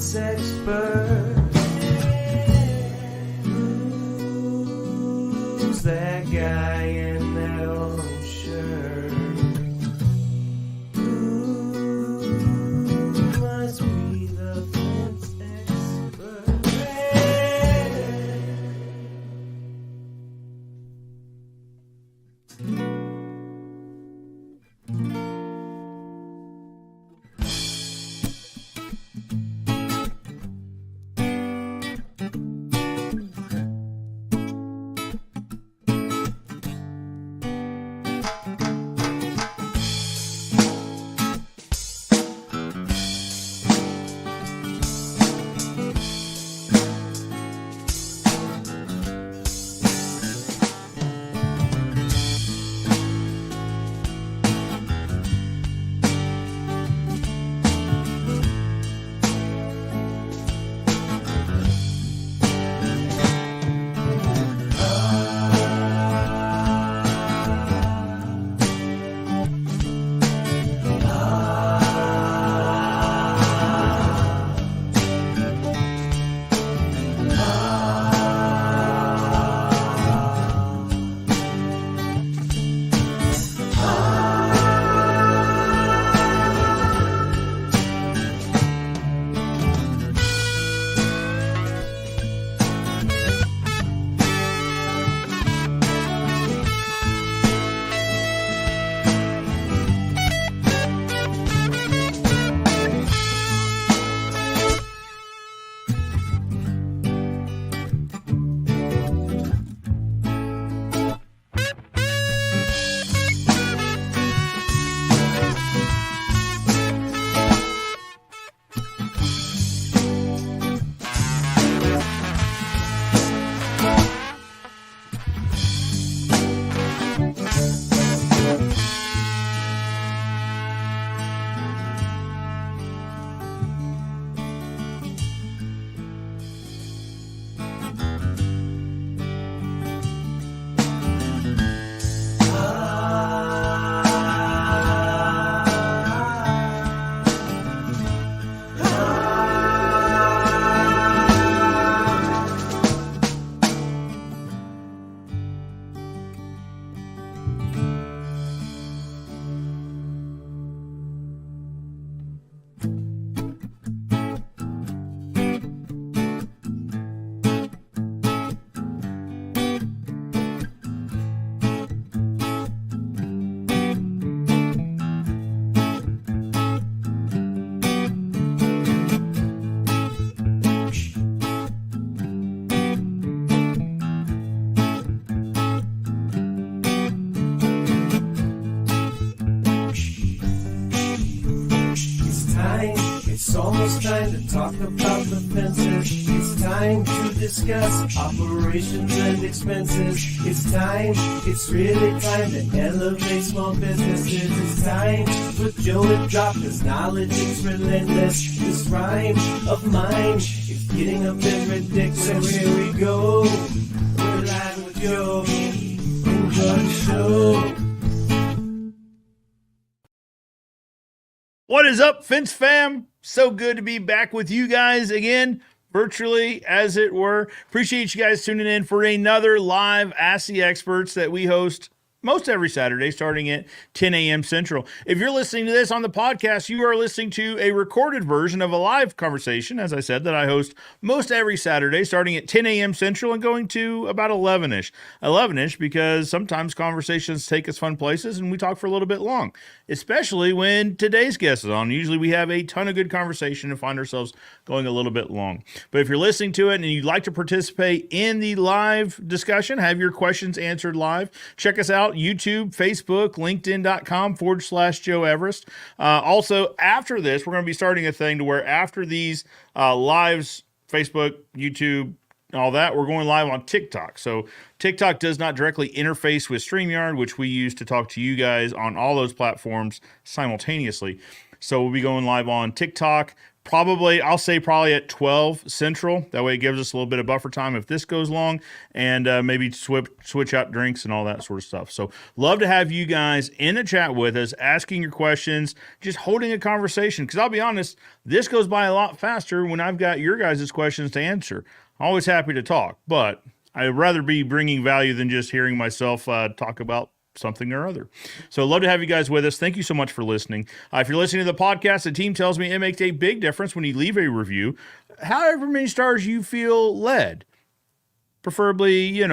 fence expert. Who's that guy in that orange shirt? Who must be the fence expert? It's almost time to talk about the fences. It's time to discuss operations and expenses. It's time, it's really time to elevate small businesses. It's time for Joe to drop his knowledge, it's relentless. This rhyme of mine is getting a bit ridiculous. So here we go, we're live with Joe. Enjoy the show. What is up, Fence Fam? So good to be back with you guys again, virtually, as it were. Appreciate you guys tuning in for another live Ask the Experts that we host most every Saturday, starting at 10 a.m. Central. If you're listening to this on the podcast, you are listening to a recorded version of a live conversation, as I said, that I host most every Saturday, starting at 10 a.m. Central and going to about 11-ish. 11-ish because sometimes conversations take us fun places and we talk for a little bit long, especially when today's guest is on. Usually we have a ton of good conversation and find ourselves going a little bit long. But if you're listening to it and you'd like to participate in the live discussion, have your questions answered live, check us out. YouTube, Facebook, LinkedIn.com/Joe Everest. Also, after this, we're going to be starting a thing to where after these lives, Facebook, YouTube, all that, we're going live on TikTok. So TikTok does not directly interface with StreamYard, which we use to talk to you guys on all those platforms simultaneously. So we'll be going live on TikTok, I'll say probably at 12 Central. That way it gives us a little bit of buffer time if this goes long, and maybe switch out drinks and all that sort of stuff. So love to have you guys in the chat with us, asking your questions, just holding a conversation. Because I'll be honest, this goes by a lot faster when I've got your guys' questions to answer. Always happy to talk, but I'd rather be bringing value than just hearing myself talk about something or other. So love to have you guys with us. Thank you so much for listening. If you're listening to the podcast, the team tells me it makes a big difference when you leave a review, however many stars you feel led, preferably,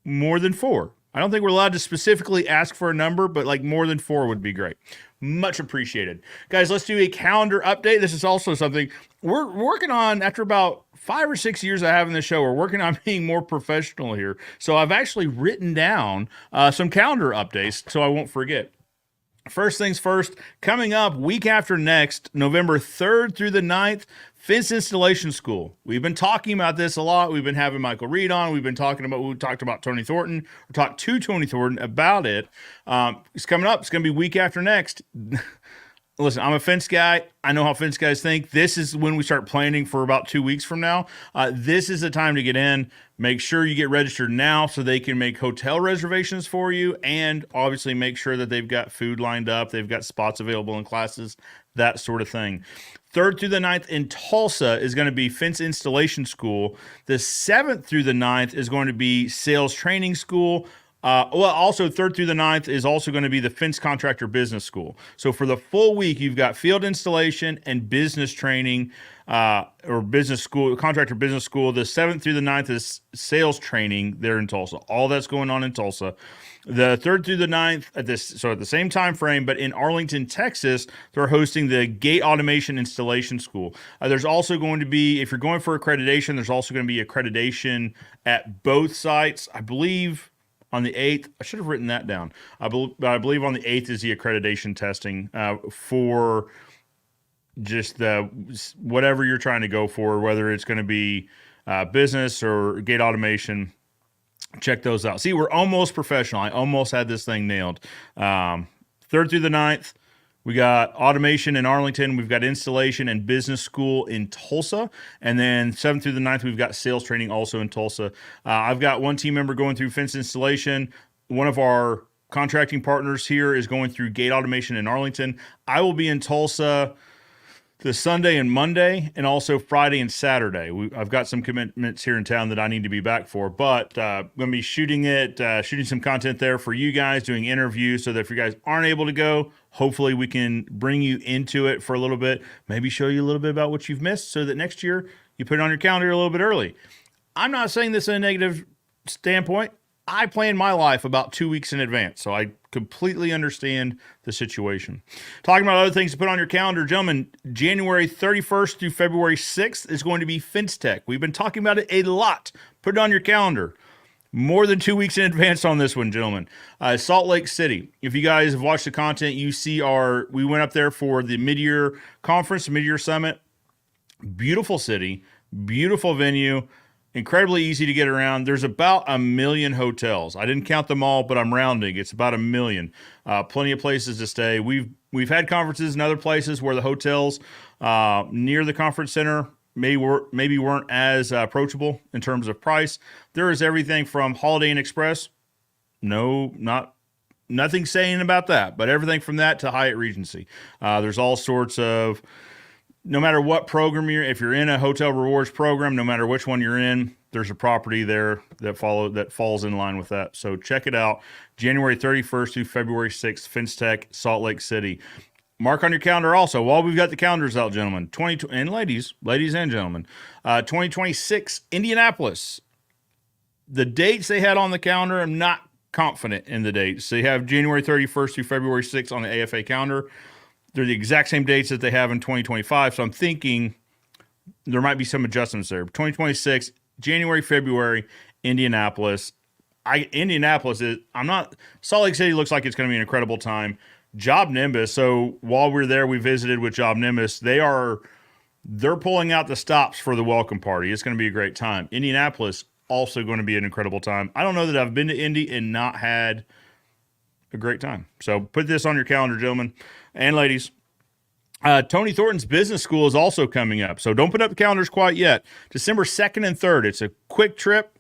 more than 4. I don't think we're allowed to specifically ask for a number, but like more than 4 would be great. Much appreciated. Guys, let's do a calendar update. This is also something we're working on after about 5 or 6 years of having the show. We're working on being more professional here. So I've actually written down some calendar updates so I won't forget. First things first, coming up week after next, November 3rd through the 9th, Fence Installation School. We've been talking about this a lot. We've been having Michael Reed on. We talked about Tony Thornton. We talked to Tony Thornton about it. It's coming up. It's going to be week after next. Listen, I'm a fence guy. I know how fence guys think. This is when we start planning for about 2 weeks from now. This is the time to get in. Make sure you get registered now so they can make hotel reservations for you, and obviously make sure that they've got food lined up, they've got spots available in classes, that sort of thing. 3rd through the 9th in Tulsa is going to be Fence Installation School. The 7th through the 9th is going to be Sales Training School. Also 3rd through the 9th is also going to be the Fence Contractor Business School. So for the full week, you've got field installation and business training, or business school, contractor business school. The 7th through the 9th is sales training there in Tulsa. All that's going on in Tulsa. The 3rd through the 9th at the same time frame, but in Arlington, Texas, they're hosting the Gate Automation Installation School. There's also going to be, if you're going for accreditation, there's also going to be accreditation at both sites. I believe on the 8th, I should have written that down. I believe on the 8th is the accreditation testing for just whatever you're trying to go for, whether it's going to be business or gate automation. Check those out. See, we're almost professional. I almost had this thing nailed. 3rd through the 9th, we got automation in Arlington. We've got installation and business school in Tulsa. And then 7th through the 9th, we've got sales training also in Tulsa. I've got one team member going through fence installation. One of our contracting partners here is going through gate automation in Arlington. I will be in Tulsa the Sunday and Monday, and also Friday and Saturday. I've got some commitments here in town that I need to be back for, but I'm going to be shooting some content there for you guys, doing interviews, so that if you guys aren't able to go, hopefully we can bring you into it for a little bit, maybe show you a little bit about what you've missed, so that next year you put it on your calendar a little bit early. I'm not saying this in a negative standpoint. I plan my life about 2 weeks in advance, so I completely understand the situation. Talking about other things to put on your calendar, gentlemen, January 31st through February 6th is going to be Fence Tech. We've been talking about it a lot. Put it on your calendar. More than 2 weeks in advance on this one, gentlemen. Salt Lake City. If you guys have watched the content, you see we went up there for the mid-year conference, mid-year summit. Beautiful city, beautiful venue. Incredibly easy to get around. There's about 1 million hotels. I didn't count them all, but I'm rounding. It's about 1 million. Plenty of places to stay. We've had conferences in other places where the hotels near the conference center maybe weren't as approachable in terms of price. There is everything from Holiday Inn Express. Nothing saying about that, but everything from that to Hyatt Regency. There's all sorts of. No matter what program if you're in a hotel rewards program, no matter which one you're in, there's a property there that falls in line with that. So check it out. January 31st through February 6th, Fence Tech, Salt Lake City. Mark on your calendar also, while we've got the calendars out, gentlemen, and ladies and gentlemen, 2026, Indianapolis. The dates they had on the calendar, I'm not confident in the dates. They have January 31st through February 6th on the AFA calendar. They're the exact same dates that they have in 2025, so I'm thinking there might be some adjustments there. 2026, January, February, Indianapolis. Salt Lake City looks like it's going to be an incredible time. Job Nimbus, so while we're there, we visited with Job Nimbus. They're pulling out the stops for the welcome party. It's going to be a great time. Indianapolis, also going to be an incredible time. I don't know that I've been to Indy and not had a great time. So put this on your calendar, gentlemen and ladies. Tony Thornton's business school is also coming up. So don't put up the calendars quite yet. December 2nd and 3rd. It's a quick trip.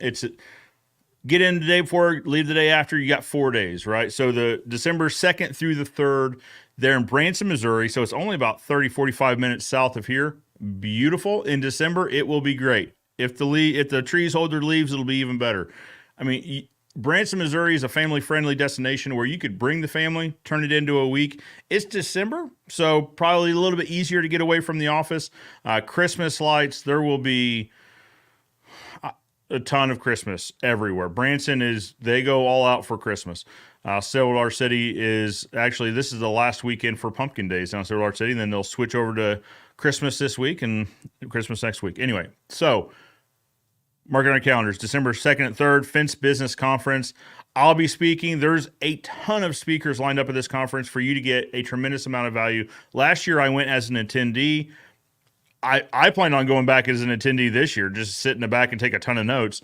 Get in the day before, leave the day after. You got 4 days, right? So the December 2nd through the 3rd, they're in Branson, Missouri. So it's only about 30, 45 minutes south of here. Beautiful. In December, it will be great. If the trees hold their leaves, it'll be even better. I mean, Branson, Missouri is a family-friendly destination where you could bring the family, turn it into a week. It's December, so probably a little bit easier to get away from the office. Christmas lights, there will be a ton of Christmas everywhere. Branson they go all out for Christmas. Silver City this is the last weekend for Pumpkin Days down in Silver City, and then they'll switch over to Christmas this week and Christmas next week. Anyway, so mark it on your calendars, December 2nd and 3rd, Fence Business Conference. I'll be speaking. There's a ton of speakers lined up at this conference for you to get a tremendous amount of value. Last year, I went as an attendee. I plan on going back as an attendee this year, just sit in the back and take a ton of notes.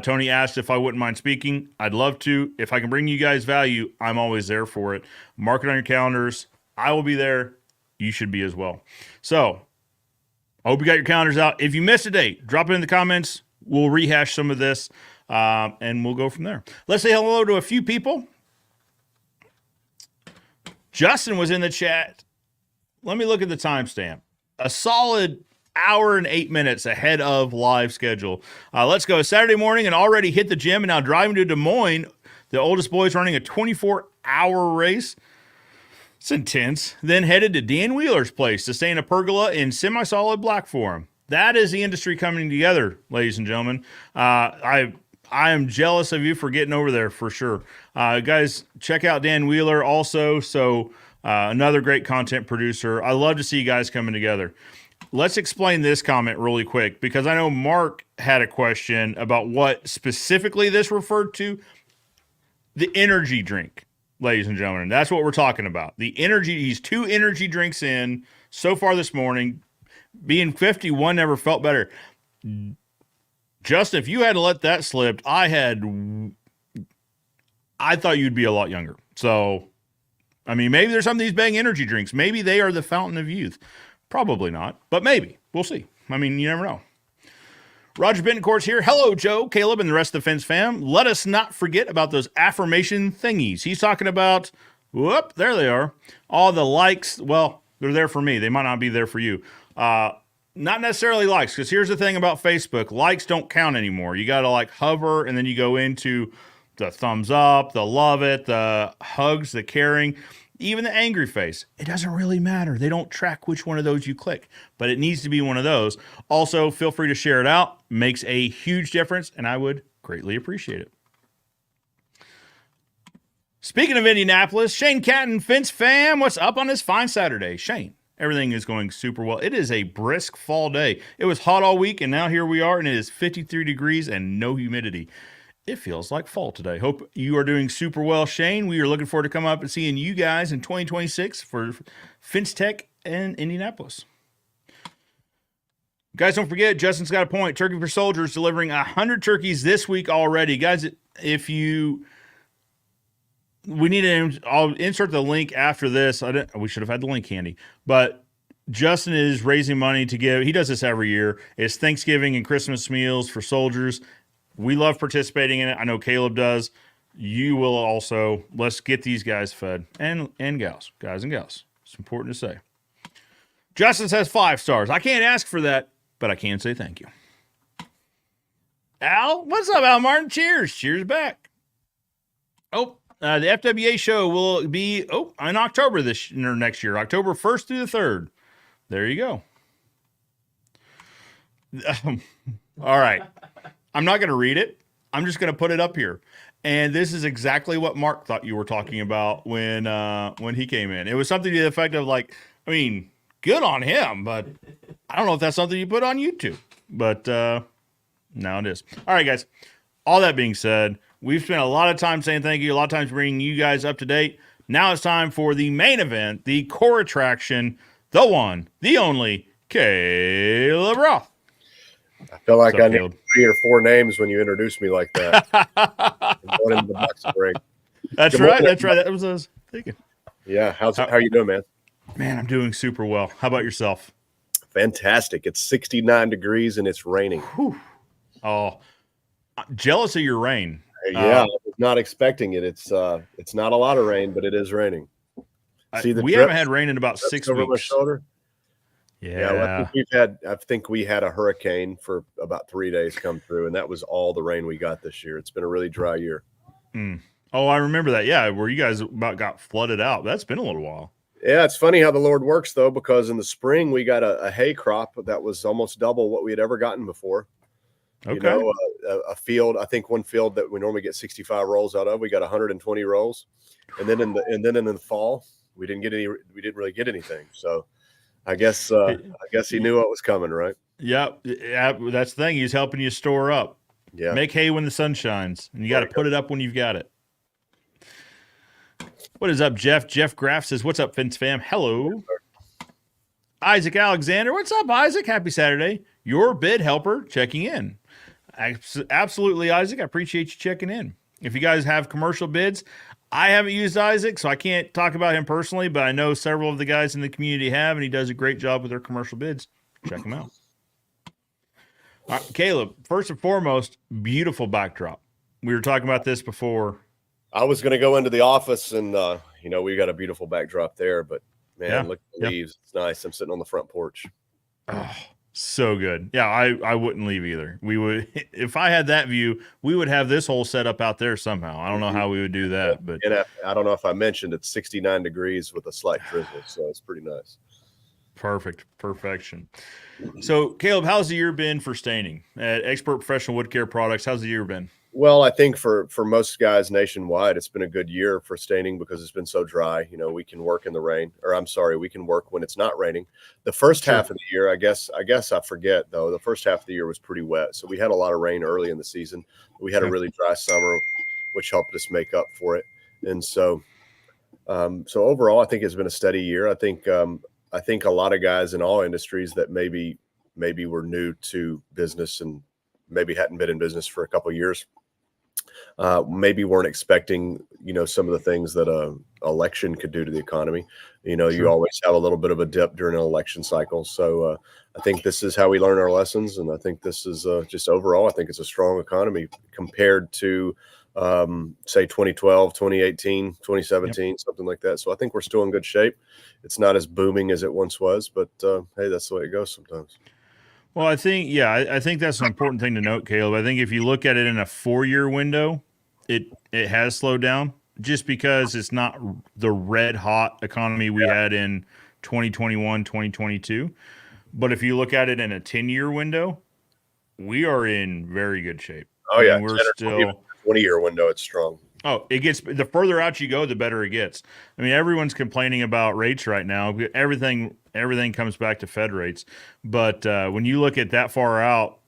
Tony asked if I wouldn't mind speaking. I'd love to. If I can bring you guys value, I'm always there for it. Mark it on your calendars. I will be there. You should be as well. So I hope you got your calendars out. If you missed a date, drop it in the comments. We'll rehash some of this, and we'll go from there. Let's say hello to a few people. Justin was in the chat. Let me look at the timestamp. A solid hour and 8 minutes ahead of live schedule. Let's go. Saturday morning and already hit the gym and now driving to Des Moines. The oldest boy's running a 24-hour race. It's intense. Then headed to Dan Wheeler's place to stay in a pergola in semi-solid black for him. That is the industry coming together, ladies and gentlemen. I am jealous of you for getting over there for sure. Guys, check out Dan Wheeler also. So another great content producer. I love to see you guys coming together. Let's explain this comment really quick because I know Mark had a question about what specifically this referred to. The energy drink, ladies and gentlemen. That's what we're talking about. The energy. He's 2 energy drinks in so far this morning. Being 51 never felt better. Justin, if you had to let that slip, I thought you'd be a lot younger. So, I mean, maybe there's some of these bang energy drinks. Maybe they are the fountain of youth. Probably not, but maybe. We'll see. I mean, you never know. Roger Bentoncourt's here. Hello, Joe, Caleb, and the rest of the Fence fam. Let us not forget about those affirmation thingies. He's talking about, whoop, there they are. All the likes, well, they're there for me. They might not be there for you. Not necessarily likes, because here's the thing about Facebook. Likes don't count anymore. You got to hover, and then you go into the thumbs up, the love it, the hugs, the caring, even the angry face. It doesn't really matter. They don't track which one of those you click, but it needs to be one of those. Also, feel free to share it out. Makes a huge difference, and I would greatly appreciate it. Speaking of Indianapolis, Shane Catton, Fence fam, what's up on this fine Saturday? Shane. Everything is going super well. It is a brisk fall day. It was hot all week, and now here we are, and it is 53 degrees and no humidity. It feels like fall today. Hope you are doing super well, Shane. We are looking forward to coming up and seeing you guys in 2026 for Fence Tech in Indianapolis. Guys, don't forget, Justin's got a point. Turkey for Soldiers delivering 100 turkeys this week already. Guys, I'll insert the link after this. We should have had the link handy. But Justin is raising money to give. He does this every year. It's Thanksgiving and Christmas meals for soldiers. We love participating in it. I know Caleb does. You will also. Let's get these guys fed. And gals. Guys and gals. It's important to say. Justin says 5 stars. I can't ask for that, but I can say thank you. Al? What's up, Al Martin? Cheers. Cheers back. The FWA show will be in October next year, October 1st through the 3rd. There you go. All right. I'm not going to read it. I'm just going to put it up here. And this is exactly what Mark thought you were talking about when he came in. It was something to the effect of good on him, but I don't know if that's something you put on YouTube. But now it is. All right, guys. All that being said, we've spent a lot of time saying thank you, a lot of times bringing you guys up to date. Now it's time for the main event, the core attraction, the one, the only, Caleb Roth. I feel like I need 3 or 4 names when you introduce me like that. One in the box break. That's right. That's right. That was what I was thinking. Yeah. How are you doing, man? Man, I'm doing super well. How about yourself? Fantastic. It's 69 degrees and it's raining. Whew. Oh, jealous of your rain. Yeah, I was not expecting it. It's not a lot of rain, but it is raining. See the We haven't drips, had rain in about drips 6 over my weeks. shoulder? Yeah, well, Yeah. I think we had a hurricane for about 3 days come through, and that was all the rain we got this year. It's been a really dry year. Mm. Oh, I remember that. Yeah, where you guys about got flooded out. That's been a little while. Yeah, it's funny how the Lord works, though, because in the spring we got a hay crop that was almost double what we had ever gotten before. You Okay. know, a field. I think one field that we normally get 65 rolls out of, we got 120 rolls, and then in the fall, we didn't really get anything. So, I guess he knew what was coming, right? Yeah, that's the thing. He's helping you store up. Yeah. Make hay when the sun shines, and you got to put it up when you've got it. What is up, Jeff? Jeff Graff says, "What's up, Fence fam? Hello." Isaac Alexander, what's up, Isaac? Happy Saturday. Your bid helper checking in. Absolutely, Isaac. I appreciate you checking in. If you guys have commercial bids, I haven't used Isaac, so I can't talk about him personally, but I know several of the guys in the community have, and he does a great job with their commercial bids. Check him out. All right, Caleb, first and foremost, beautiful backdrop. We were talking about this before. I was going to go into the office, and we got a beautiful backdrop there, but man, look at the leaves. It's nice. I'm sitting on the front porch. Oh, so good. Yeah, I wouldn't leave either. We would, if I had that view, we would have this whole setup out there somehow. I don't know how we would do that, but and I don't know if I mentioned it's 69 degrees with a slight drizzle, so it's pretty nice. Perfection. So, Caleb, how's the year been for staining at Expert Professional Wood Care Products? How's the year been? Well, I think for most guys nationwide, it's been a good year for staining because it's been so dry. You know, we can work in the rain, or I'm sorry, we can work when it's not raining. The first half of the year, I guess I forget though. The first half of the year was pretty wet, so we had a lot of rain early in the season. We had a really dry summer, which helped us make up for it. And so overall, I think it's been a steady year. I think a lot of guys in all industries that maybe were new to business and maybe hadn't been in business for a couple of years, maybe weren't expecting, some of the things that a election could do to the economy. You always have a little bit of a dip during an election cycle. So I think this is how we learn our lessons. And I think this is just overall, I think it's a strong economy compared to, say 2012, 2018, 2017, something like that. So I think we're still in good shape. It's not as booming as it once was, but hey, that's the way it goes sometimes. Well, I think that's an important thing to note, Caleb. I think if you look at it in a 4-year window, it has slowed down just because it's not the red hot economy we had in 2021, 2022. But if you look at it in a 10-year window, we are in very good shape. Oh yeah, we're still 20-year window. It's strong. Oh, it gets the further out you go, the better it gets. I mean, everyone's complaining about rates right now. Everything comes back to Fed rates. But when you look at that far out,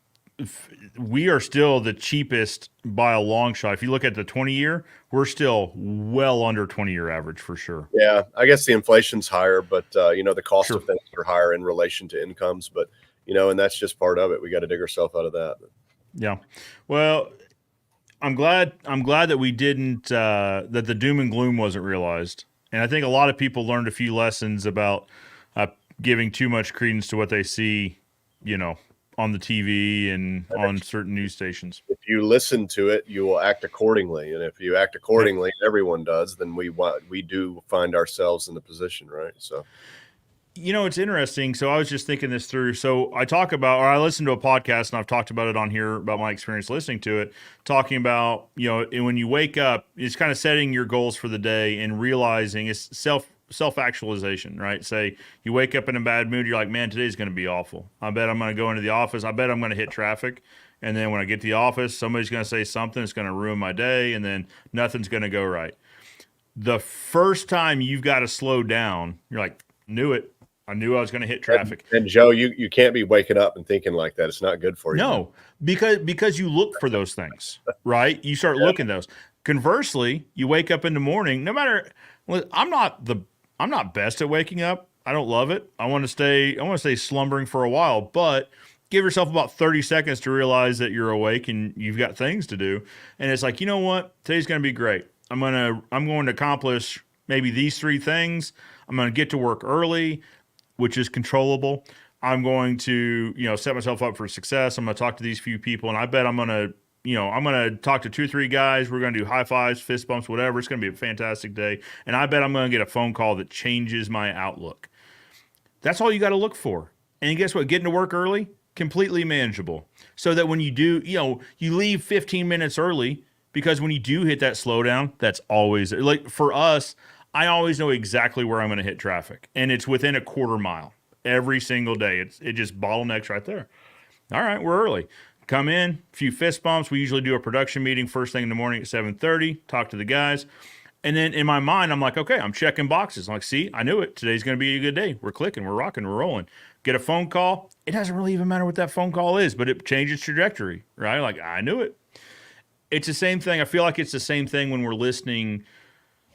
we are still the cheapest by a long shot. If you look at the 20-year, we're still well under 20-year average for sure. Yeah, I guess the inflation's higher, but the cost of things are higher in relation to incomes. But and that's just part of it. We got to dig ourselves out of that. Yeah, well. I'm glad that we didn't that the doom and gloom wasn't realized, and I think a lot of people learned a few lessons about giving too much credence to what they see, on the TV and on certain news stations. If you listen to it, you will act accordingly, and if you act accordingly, everyone does. Then we do find ourselves in the position, right? So. It's interesting. So I was just thinking this through. So I listened to a podcast and I've talked about it on here about my experience listening to it, talking about, when you wake up, it's kind of setting your goals for the day and realizing it's self-actualization, right? Say you wake up in a bad mood. You're like, man, today's going to be awful. I bet I'm going to go into the office. I bet I'm going to hit traffic. And then when I get to the office, somebody's going to say something that's going to ruin my day. And then nothing's going to go right. The first time you've got to slow down, you're like, knew it. I knew I was going to hit traffic. And Joe, you can't be waking up and thinking like that. It's not good for you. No, because you look for those things, right? You start looking those. Conversely, you wake up in the morning. No matter, I'm not best at waking up. I don't love it. I want to stay slumbering for a while, but give yourself about 30 seconds to realize that you're awake and you've got things to do. And it's like, you know what? Today's going to be great. I'm going to accomplish maybe these three things. I'm going to get to work early, which is controllable. I'm going to, set myself up for success. I'm going to talk to these few people, and I bet I'm going to, I'm going to talk to 2 or 3 guys. We're going to do high fives, fist bumps, whatever. It's going to be a fantastic day. And I bet I'm going to get a phone call that changes my outlook. That's all you got to look for. And guess what? Getting to work early, completely manageable. So that when you do, you leave 15 minutes early, because when you do hit that slowdown, that's always, like for us, I always know exactly where I'm going to hit traffic. And it's within a quarter mile every single day. It just bottlenecks right there. All right, we're early. Come in, a few fist bumps. We usually do a production meeting first thing in the morning at 7:30, talk to the guys. And then in my mind, I'm like, okay, I'm checking boxes. I'm like, see, I knew it. Today's going to be a good day. We're clicking, we're rocking, we're rolling. Get a phone call. It doesn't really even matter what that phone call is, but it changes trajectory, right? Like, I knew it. It's the same thing. I feel like it's the same thing when we're listening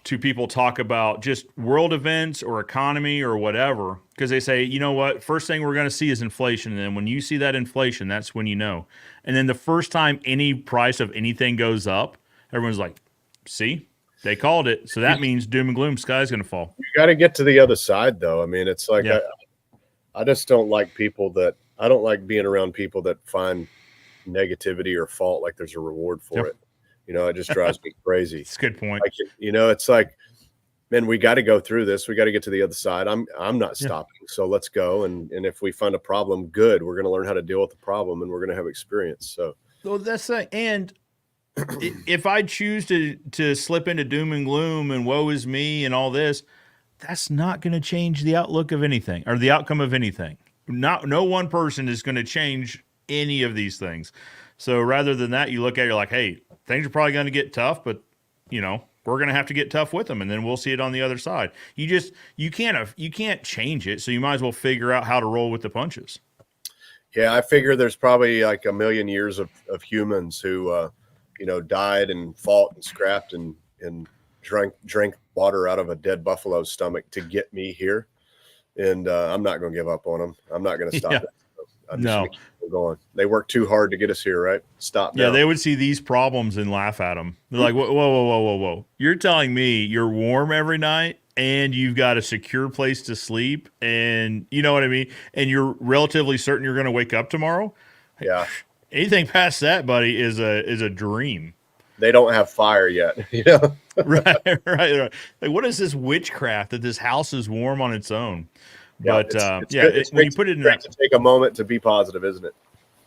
to people talk about just world events or economy or whatever, because they say, you know what, first thing we're going to see is inflation. And then when you see that inflation, that's when you know. And then the first time any price of anything goes up, everyone's like, see, they called it. So that means doom and gloom, sky's going to fall. You got to get to the other side, though. I mean, it's like Yeah. I just don't like I don't like being around people that find negativity or fault like there's a reward for it. It just drives me crazy. It's a good point. Like, it's like, man, we got to go through this. We got to get to the other side. I'm not stopping. So let's go. And if we find a problem, good. We're going to learn how to deal with the problem, and we're going to have experience. So that's that. And if I choose to slip into doom and gloom and woe is me and all this, that's not going to change the outlook of anything or the outcome of anything. No one person is going to change any of these things. So rather than that, you look at it, you're like, hey, things are probably going to get tough, but we're going to have to get tough with them, and then we'll see it on the other side. You can't change it, so you might as well figure out how to roll with the punches. Yeah, I figure there's probably like a million years of humans who died and fought and scrapped and drank water out of a dead buffalo's stomach to get me here. And I'm not going to give up on them. I'm not going to stop it. I'm just going to keep going. They worked too hard to get us here, right? Stop now. Yeah, they would see these problems and laugh at them. They're like, whoa. You're telling me you're warm every night and you've got a secure place to sleep, and you know what I mean? And you're relatively certain you're going to wake up tomorrow? Yeah. Anything past that, buddy, is a dream. They don't have fire yet, right. Like, what is this witchcraft that this house is warm on its own? But when you put it in that, to take a moment to be positive, isn't it?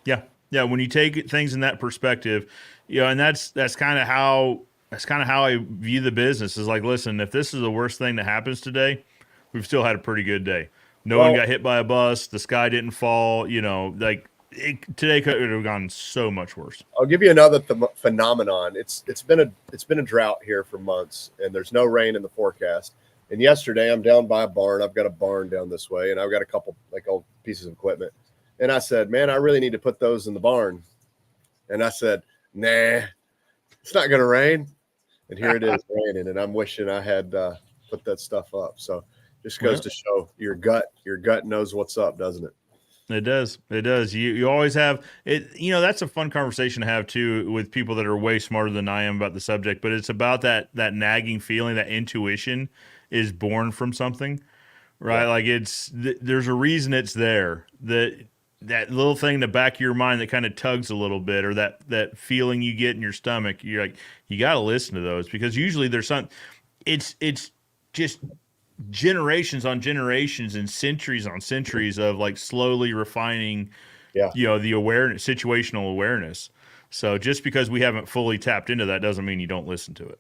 Yeah. When you take things in that perspective, and that's kind of how I view the business. Is like, listen, if this is the worst thing that happens today, we've still had a pretty good day. No one got hit by a bus. The sky didn't fall. Today could have gone so much worse. I'll give you another phenomenon. It's been a drought here for months, and there's no rain in the forecast. And yesterday, I'm down by a barn. I've got a barn down this way, and I've got a couple like old pieces of equipment. And I said, man, I really need to put those in the barn. And I said, nah, it's not going to rain. And here it is raining, and I'm wishing I had put that stuff up. So just goes to show your gut knows what's up, doesn't it? It does. You always have it. That's a fun conversation to have too with people that are way smarter than I am about the subject. But it's about that nagging feeling, that intuition is born from something, right? Yeah. Like there's a reason it's there. That little thing in the back of your mind that kind of tugs a little bit, or that feeling you get in your stomach. You're like, you got to listen to those, because usually there's it's just generations on generations and centuries on centuries of like slowly refining, the awareness, situational awareness. So just because we haven't fully tapped into that doesn't mean you don't listen to it.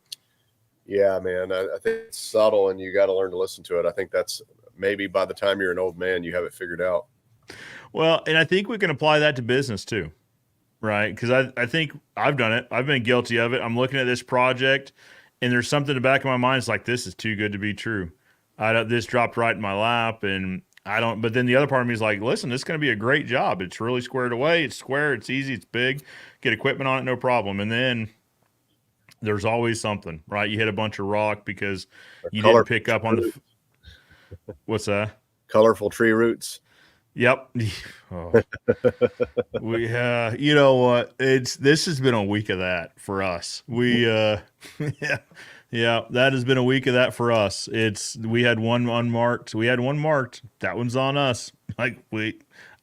Yeah, man. I think it's subtle, and you got to learn to listen to it. I think that's maybe by the time you're an old man, you have it figured out. Well, and I think we can apply that to business too, right? Because I think I've done it. I've been guilty of it. I'm looking at this project, and there's something in the back of my mind. It's like, this is too good to be true. This dropped right in my lap, and I don't. But then the other part of me is like, listen, this is going to be a great job. It's really squared away. It's square. It's easy. It's big. Get equipment on it, no problem. And then there's always something, right? You hit a bunch of rock because you didn't pick up on the. What's that? Colorful tree roots. Yep. Oh. You know what? This has been a week of that for us. We Yeah, that has been a week of that for us. We had one unmarked. We had one marked. That one's on us. Like we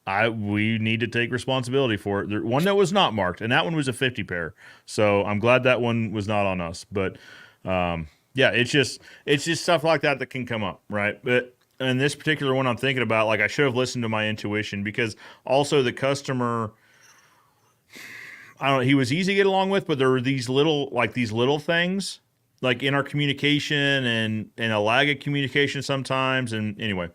need to take responsibility for it. There, one that was not marked, and that one was a 50 pair. So I'm glad that one was not on us. But yeah, it's just stuff like that that can come up, right? But and this particular one I'm thinking about, like I should have listened to my intuition because also the customer, I don't know, he was easy to get along with, but there were these little things like in our communication and a lag of communication sometimes. And anyway,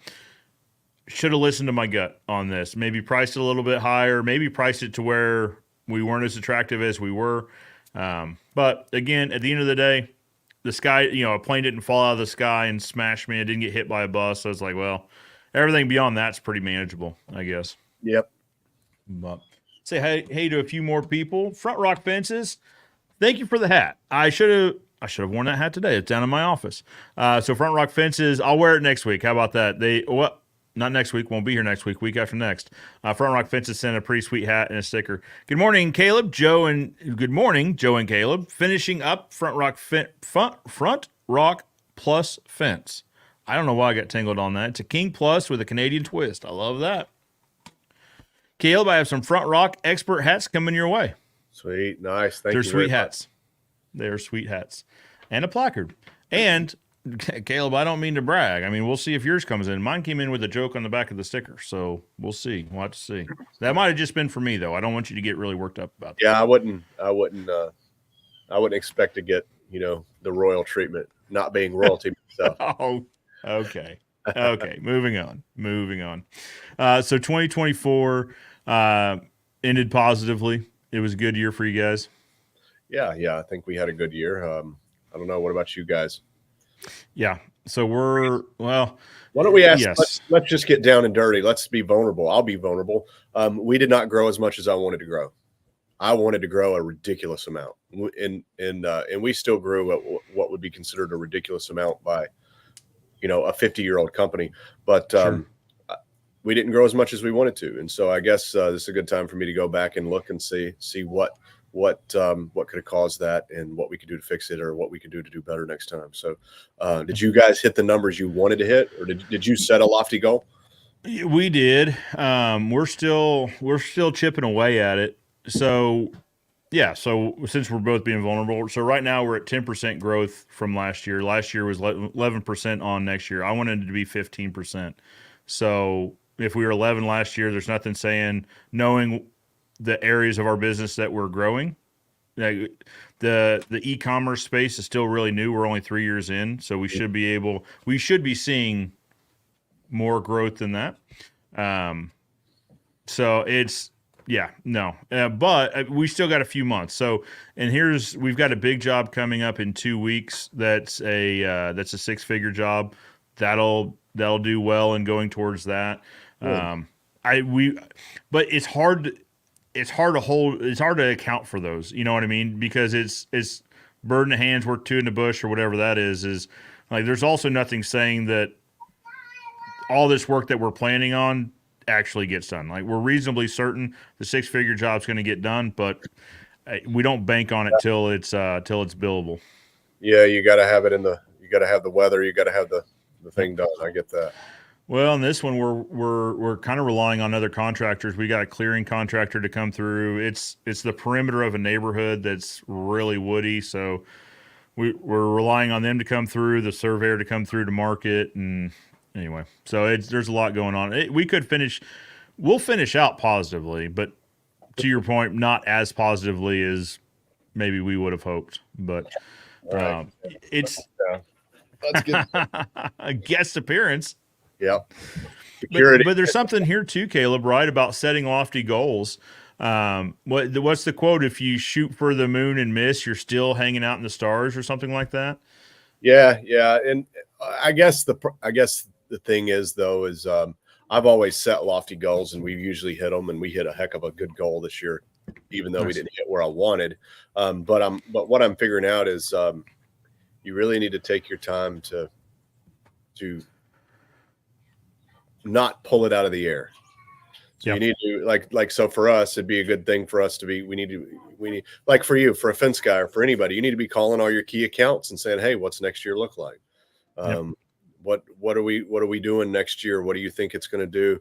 should have listened to my gut on this. Maybe priced it a little bit higher, maybe priced it to where we weren't as attractive as we were. But again, at the end of the day, the sky, a plane didn't fall out of the sky and smash me. It didn't get hit by a bus. So it's like, well, everything beyond that's pretty manageable, I guess. Yep. But say hey to a few more people. Front Rock Fences, thank you for the hat. I should have worn that hat today. It's down in my office. So Front Rock Fences, I'll wear it next week. How about that? Not next week. Won't be here next week. Week after next. Front Rock Fences sent a pretty sweet hat and a sticker. Good morning, Caleb, Joe, and Caleb. Finishing up Front Rock Plus fence. I don't know why I got tangled on that. It's a King Plus with a Canadian twist. I love that. Caleb, I have some Front Rock expert hats coming your way. Sweet, nice. Thank you. They're sweet hats. They're sweet hats, and a placard. And Caleb, I don't mean to brag. I mean, we'll see if yours comes in. Mine came in with a joke on the back of the sticker, so we'll see. We'll have to see. That might have just been for me, though. I don't want you to get really worked up about that. Yeah, I wouldn't expect to get the royal treatment, not being royalty myself. Oh, okay. Okay, moving on. So 2024 ended positively. It was a good year for you guys. Yeah, I think we had a good year. I don't know. What about you guys? Yeah. So why don't we ask? Yes. Let's just get down and dirty. Let's be vulnerable. I'll be vulnerable. We did not grow as much as I wanted to grow. I wanted to grow a ridiculous amount, and we still grew at what would be considered a ridiculous amount by, a 50-year-old company. But Sure. We didn't grow as much as we wanted to, and so I guess this is a good time for me to go back and look and see what could have caused that and what we could do to fix it or what we could do to do better next time. So, did you guys hit the numbers you wanted to hit, or did you set a lofty goal? We did. We're still chipping away at it. So, yeah. So since we're both being vulnerable, so right now we're at 10% growth from last year. Last year was 11% on next year. I wanted it to be 15%. So if we were 11 last year, there's nothing saying, knowing the areas of our business that we're growing. Like the e-commerce space is still really new. We're only 3 years in, so we should be seeing more growth than that. So it's but we still got a few months. So, and we've got a big job coming up in 2 weeks. That's a 6-figure job. That'll do well in going towards that. But it's hard. It's hard to account for those. You know what I mean? Because it's bird in the hands worth two in the bush or whatever that is like, there's also nothing saying that all this work that we're planning on actually gets done. Like, we're reasonably certain the 6-figure job's going to get done, but we don't bank on it till it's billable. Yeah. You got to have you got to have the weather. You got to have the thing done. I get that. Well, in this one, we're kind of relying on other contractors. We got a clearing contractor to come through. It's the perimeter of a neighborhood that's really woody, so we're relying on them to come through, the surveyor to come through to market, and anyway, so there's a lot going on. We'll finish out positively, but to your point, not as positively as maybe we would have hoped. But Right. It's That's good. a guest appearance. Yep. Security. But there's something here too, Caleb, right, about setting lofty goals. What's the quote? If you shoot for the moon and miss, you're still hanging out in the stars, or something like that. Yeah. And I guess the thing is I've always set lofty goals, and we usually hit them, and we hit a heck of a good goal this year, even though we didn't hit where I wanted. But what I'm figuring out is you really need to take your time to not pull it out of the air. So you need to like so for us, it'd be a good thing for us to be. We need like for you, for a fence guy or for anybody, you need to be calling all your key accounts and saying, hey, what's next year look like? What are we doing next year? What do you think it's going to do?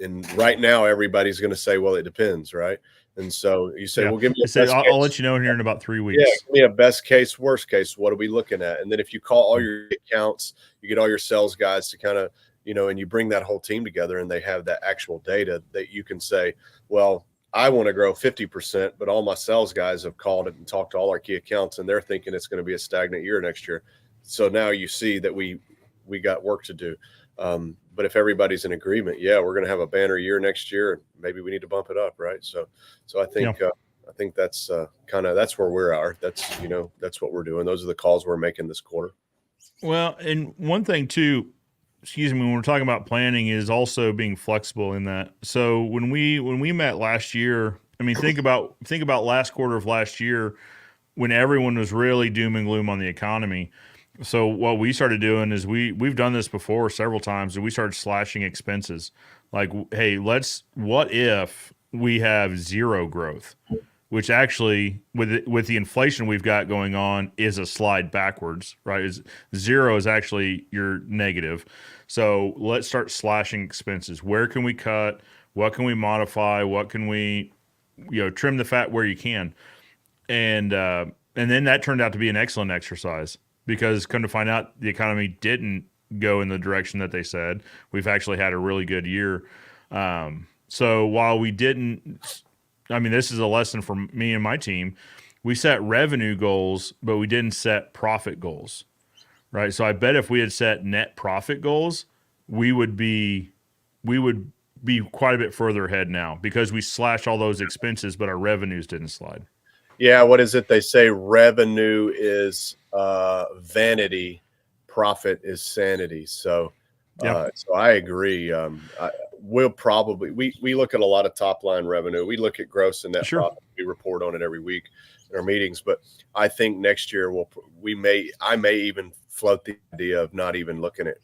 And right now, everybody's going to say, well, it depends, right? And so you say, well, give me I'll let you know here in about 3 weeks. Yeah, give me a best case, worst case. What are we looking at? And then if you call all your accounts, you get all your sales guys to kind of, and you bring that whole team together and they have that actual data that you can say, well, I want to grow 50%, but all my sales guys have called it and talked to all our key accounts and they're thinking it's going to be a stagnant year next year. So now you see that we got work to do. But if everybody's in agreement, we're going to have a banner year next year, and maybe we need to bump it up, right? So I think I think that's that's where we are. That's that's what we're doing. Those are the calls we're making this quarter. Well, and one thing too, when we're talking about planning, is also being flexible in that. So when we met last year, I mean, think about last quarter of last year when everyone was really doom and gloom on the economy. So what we started doing is we've done this before several times, and we started slashing expenses. Like, hey, what if we have zero growth, which actually with the inflation we've got going on is a slide backwards, right? Zero is actually your negative. So let's start slashing expenses. Where can we cut? What can we modify? What can we, trim the fat where you can? And then that turned out to be an excellent exercise. Because come to find out, the economy didn't go in the direction that they said. We've actually had a really good year. So while we didn't, this is a lesson for me and my team. We set revenue goals, but we didn't set profit goals, right? So I bet if we had set net profit goals, we would be quite a bit further ahead now because we slashed all those expenses, but our revenues didn't slide. Yeah, what is it? They say revenue is vanity, profit is sanity. So, so I agree. We'll probably we look at a lot of top line revenue. We look at gross and net profit. We report on it every week in our meetings. But I think next year I may even float the idea of not even looking at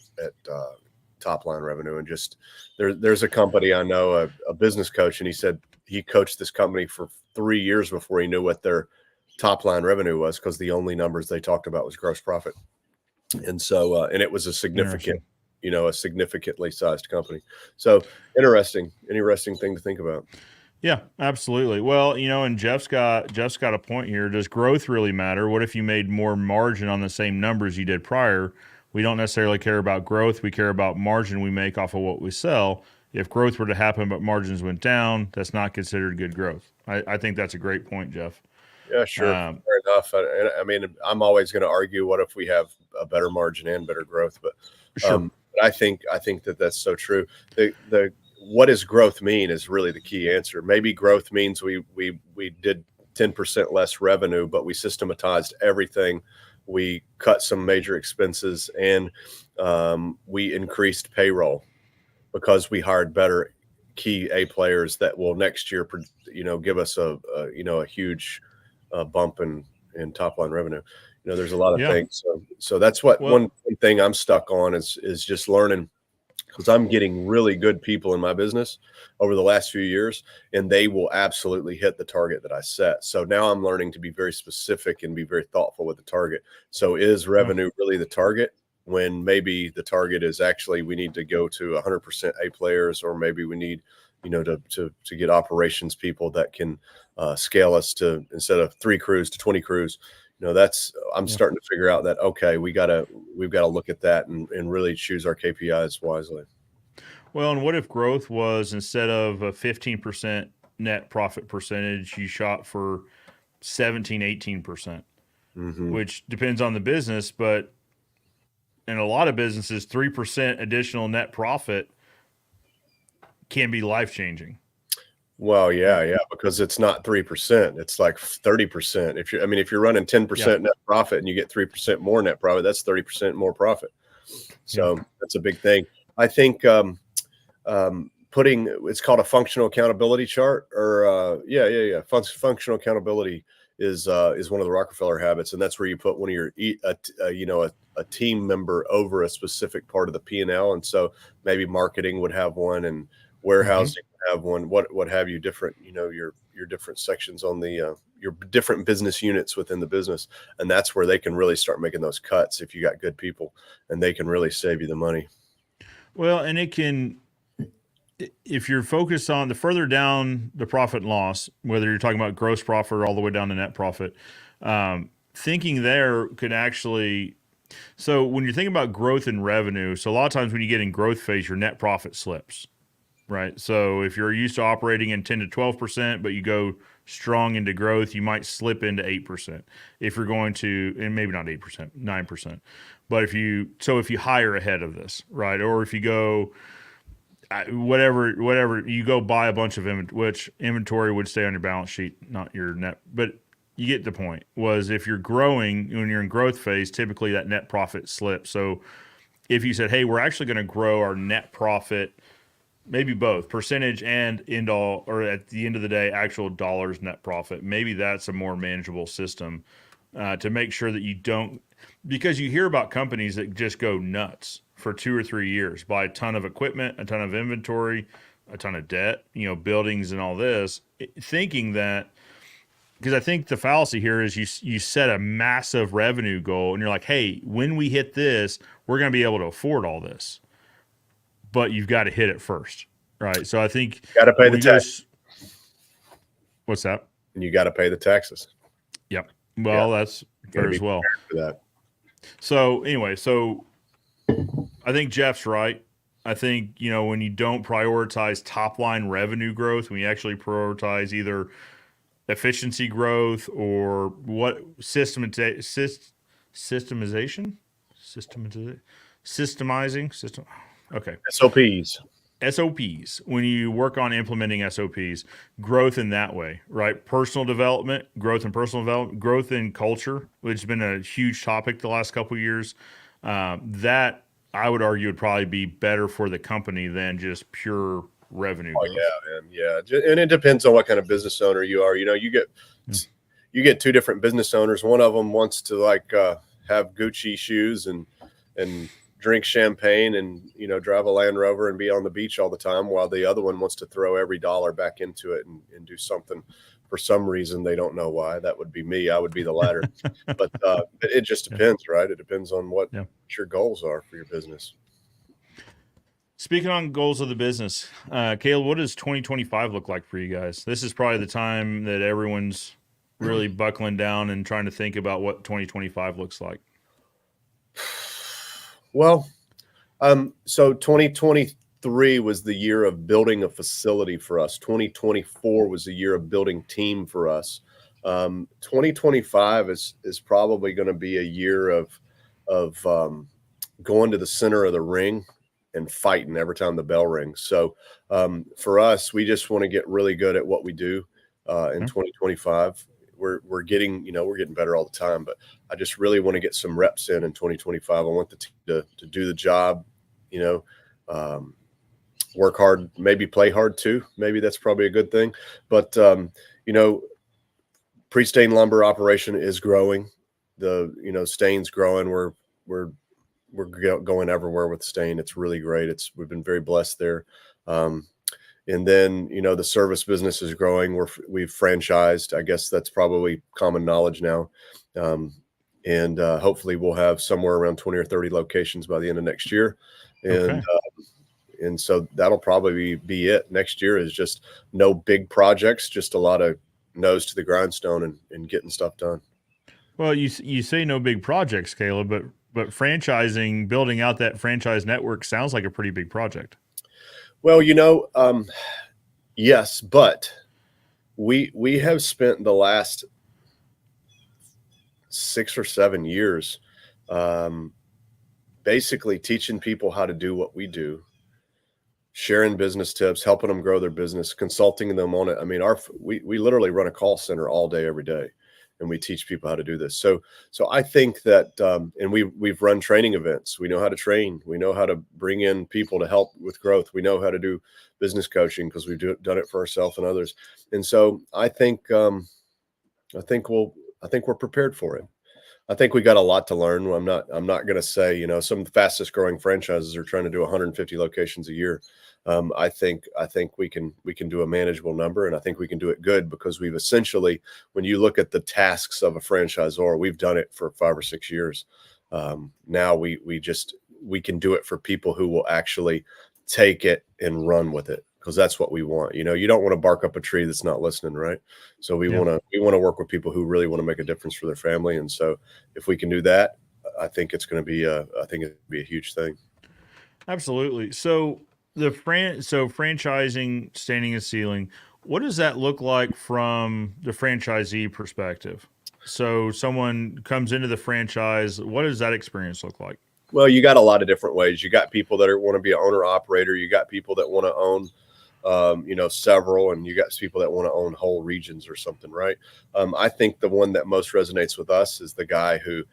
top line revenue and just there's a company I know, a business coach, and he said he coached this company for 3 years before he knew what their top line revenue was because the only numbers they talked about was gross profit. And so, and it was a significant, a significantly sized company. So interesting thing to think about. Yeah, absolutely. Well, and Jeff's got a point here. Does growth really matter? What if you made more margin on the same numbers you did prior? We don't necessarily care about growth. We care about margin we make off of what we sell. If growth were to happen but margins went down, that's not considered good growth. I think that's a great point, Jeff. Yeah, sure. Fair enough. I'm always going to argue, what if we have a better margin and better growth? But but I think that's so true. The what does growth mean is really the key answer. Maybe growth means we did 10% less revenue, but we systematized everything. We cut some major expenses and we increased payroll because we hired better key A players that will next year, give us a huge bump in top line revenue. There's a lot of things. So that's one thing I'm stuck on is just learning, because I'm getting really good people in my business over the last few years, and they will absolutely hit the target that I set. So now I'm learning to be very specific and be very thoughtful with the target. So is revenue really the target, when maybe the target is actually we need to go to 100% A players, or maybe we need, to get operations people that can scale us to, instead of 3 crews to 20 crews. I'm starting to figure out that, okay, we've got to look at that and really choose our KPIs wisely. Well, and what if growth was, instead of a 15% net profit percentage, you shot for 17, 18%, which depends on the business, but in a lot of businesses, 3% additional net profit can be life-changing. Well, yeah, because it's not 3%; it's like 30%. If you're running 10% net profit and you get 3% more net profit, that's 30% more profit. So that's a big thing. I think it's called a functional accountability chart, or functional accountability is one of the Rockefeller habits, and that's where you put one of your a team member over a specific part of the P&L. And so maybe marketing would have one, and warehousing have one, what have you, different, your different sections on the your different business units within the business, and that's where they can really start making those cuts if you got good people, and they can really save you the money. Well, and it can, if you're focused on the further down the profit and loss, whether you're talking about gross profit or all the way down to net profit, thinking there could actually. So when you're thinking about growth in revenue, so a lot of times when you get in growth phase, your net profit slips, right? So if you're used to operating in 10 to 12%, but you go strong into growth, you might slip into 8%. If you're going to, and maybe not 8%, 9%. But if you hire ahead of this, right? Or if you go, whatever, you go buy a bunch of inventory, which inventory would stay on your balance sheet, not your net. But you get the point. Was if you're growing, when you're in growth phase, typically that net profit slips. So if you said, hey, we're actually going to grow our net profit, maybe both percentage and end all, or at the end of the day, actual dollars net profit, maybe that's a more manageable system to make sure that you don't, because you hear about companies that just go nuts for 2 or 3 years, buy a ton of equipment, a ton of inventory, a ton of debt, buildings and all this, thinking that, because I think the fallacy here is you set a massive revenue goal and you're like, hey, when we hit this, we're going to be able to afford all this. But you've got to hit it first, right? So I think Got to pay the tax. What's that? And you got to pay the taxes. Yep. Well, that's fair as well. For that. So anyway, I think Jeff's right. I think, when you don't prioritize top line revenue growth, when you actually prioritize either efficiency growth or what systemizing, okay. SOPs. When you work on implementing SOPs, growth in that way, right? Personal development, growth in culture, which has been a huge topic the last couple of years. That I would argue would probably be better for the company than just pure revenue growth. Yeah, man. Yeah. And it depends on what kind of business owner you are. You get two different business owners. One of them wants to have Gucci shoes and drink champagne and, drive a Land Rover and be on the beach all the time, while the other one wants to throw every dollar back into it and do something for some reason. They don't know why. That would be me. I would be the latter. But it just depends, right? It depends on what your goals are for your business. Speaking on goals of the business, Caleb, what does 2025 look like for you guys? This is probably the time that everyone's really buckling down and trying to think about what 2025 looks like. Well, so 2023 was the year of building a facility for us. 2024 was the year of building team for us. 2025 is probably going to be a year of going to the center of the ring and fighting every time the bell rings. So for us, we just want to get really good at what we do in 2025. We're getting better all the time, but I just really want to get some reps in 2025. I want the team to do the job, work hard, maybe play hard too. Maybe that's probably a good thing. But pre-stain lumber operation is growing. The stain's growing. We're going everywhere with stain. It's really great. We've been very blessed there. And then, the service business is growing. We've franchised. I guess that's probably common knowledge now. And hopefully we'll have somewhere around 20 or 30 locations by the end of next year. And so that'll probably be it. Next year is just no big projects, just a lot of nose to the grindstone and getting stuff done. Well, you say no big projects, Caleb, but franchising, building out that franchise network sounds like a pretty big project. Well, yes, but we have spent the last 6 or 7 years basically teaching people how to do what we do, sharing business tips, helping them grow their business, consulting them on it. I mean, we literally run a call center all day, every day, and we teach people how to do this. So I think that, and we've run training events. We know how to train. We know how to bring in people to help with growth. We know how to do business coaching because we've done it for ourselves and others. And so I think we're prepared for it. I think we got a lot to learn. I'm not going to say, some of the fastest growing franchises are trying to do 150 locations a year. I think we can do a manageable number, and I think we can do it good because we've essentially, when you look at the tasks of a franchisor, we've done it for 5 or 6 years. Now we can do it for people who will actually take it and run with it, because that's what we want. You don't want to bark up a tree that's not listening, right? So we Yeah. want to work with people who really want to make a difference for their family. And so if we can do that, I think it's going to be a huge thing. Absolutely. So franchising, standing and ceiling, what does that look like from the franchisee perspective? So someone comes into the franchise, what does that experience look like? Well, you got a lot of different ways. You got people that want to be an owner operator. You got people that want to own, several, and you got people that want to own whole regions or something, right? I think the one that most resonates with us is the guy who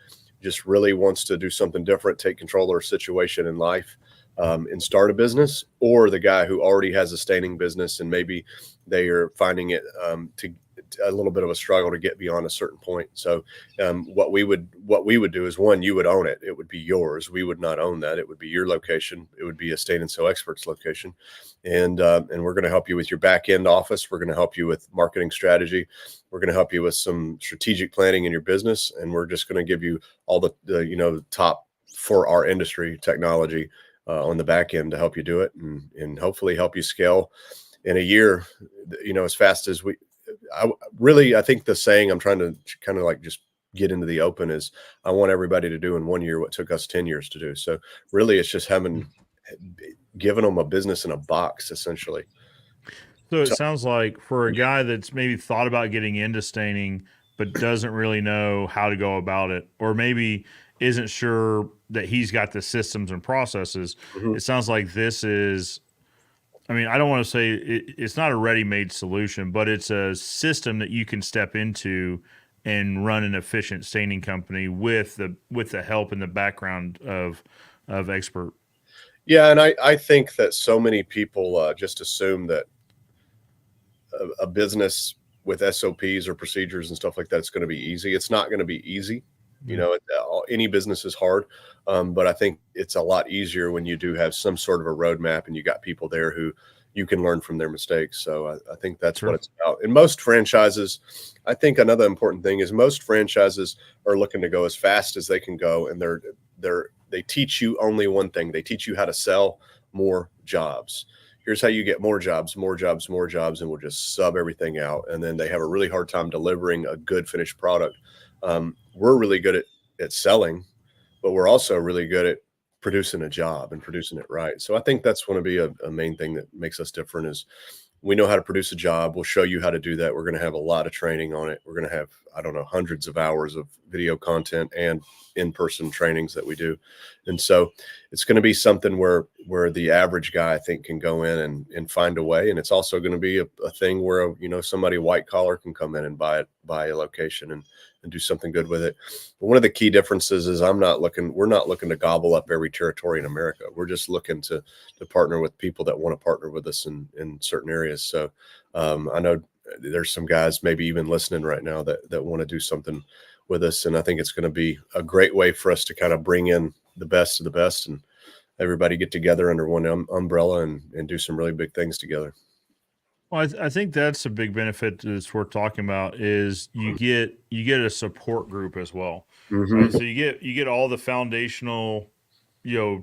just really wants to do something different, take control of their situation in life, and start a business, or the guy who already has a standing business and maybe they are finding it to a little bit of a struggle to get beyond a certain point. So what we would do is, one, you would own it. It would be yours. We would not own that. It would be your location. It would be a Stain and Sell Experts location. And we're going to help you with your back end office. We're going to help you with marketing strategy. We're going to help you with some strategic planning in your business. And we're just going to give you all the top for our industry technology on the back end to help you do it, and hopefully help you scale in a year, as fast as I think the saying I'm trying to kind of like just get into the open is, I want everybody to do in 1 year what took us 10 years to do. So really it's just giving them a business in a box, essentially. So it sounds like for a guy that's maybe thought about getting into staining, but doesn't really know how to go about it, or maybe isn't sure that he's got the systems and processes, Mhm. it sounds like this is, I mean, I don't want to say it's not a ready-made solution, but it's a system that you can step into and run an efficient staining company with the help and the background of expert. Yeah. And I think that so many people just assume that a business with SOPs or procedures and stuff like that, it's going to be easy. It's not going to be easy. Any business is hard, but I think it's a lot easier when you do have some sort of a roadmap and you got people there who you can learn from their mistakes. So I think that's Sure. what it's about. And most franchises, I think another important thing is most franchises are looking to go as fast as they can go, and they teach you only one thing. They teach you how to sell more jobs. Here's how you get more jobs, more jobs, more jobs, and we'll just sub everything out. And then they have a really hard time delivering a good finished product. We're really good at selling, but we're also really good at producing a job and producing it right. So I think that's going to be a main thing that makes us different is we know how to produce a job. We'll show you how to do that. We're going to have a lot of training on it. We're going to have, I don't know, hundreds of hours of video content and in-person trainings that we do. And so it's going to be something where the average guy, I think, can go in and find a way. And it's also going to be a thing where, somebody white collar can come in and buy a location and do something good with it. But one of the key differences is we're not looking to gobble up every territory in America. We're just looking to partner with people that want to partner with us in certain areas. So I know there's some guys maybe even listening right now that want to do something with us. And I think it's going to be a great way for us to kind of bring in the best of the best and everybody get together under one umbrella and do some really big things together. Well, I think that's a big benefit that's worth talking about is you get a support group as well, right? So you get all the foundational,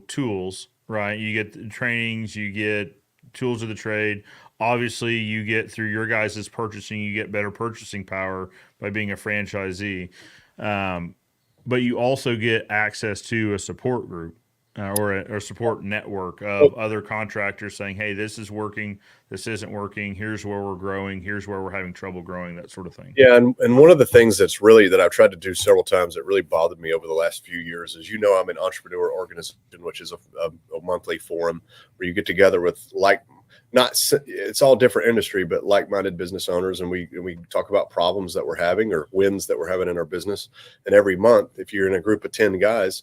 tools, right? You get the trainings, you get tools of the trade. Obviously, you get through your guys' purchasing, you get better purchasing power by being a franchisee, but you also get access to a support group. Or a support network of other contractors saying, hey, this is working, this isn't working, here's where we're growing, here's where we're having trouble growing, that sort of thing. Yeah. And one of the things that I've tried to do several times that really bothered me over the last few years is, I'm an entrepreneur organization, which is a monthly forum where you get together with it's all different industry, but like-minded business owners. And we talk about problems that we're having or wins that we're having in our business. And every month, if you're in a group of 10 guys,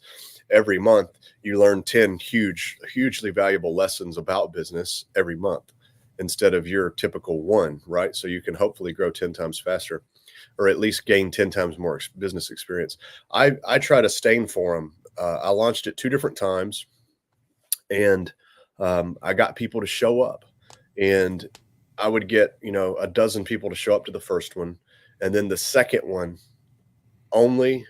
every month you learn 10 hugely valuable lessons about business every month instead of your typical one, right? So you can hopefully grow 10 times faster. or at least gain 10 times more business experience. I try to stain for them. I launched it 2 different times, and I got people to show up, and I would get, a dozen people to show up to the first one. And then the second one, only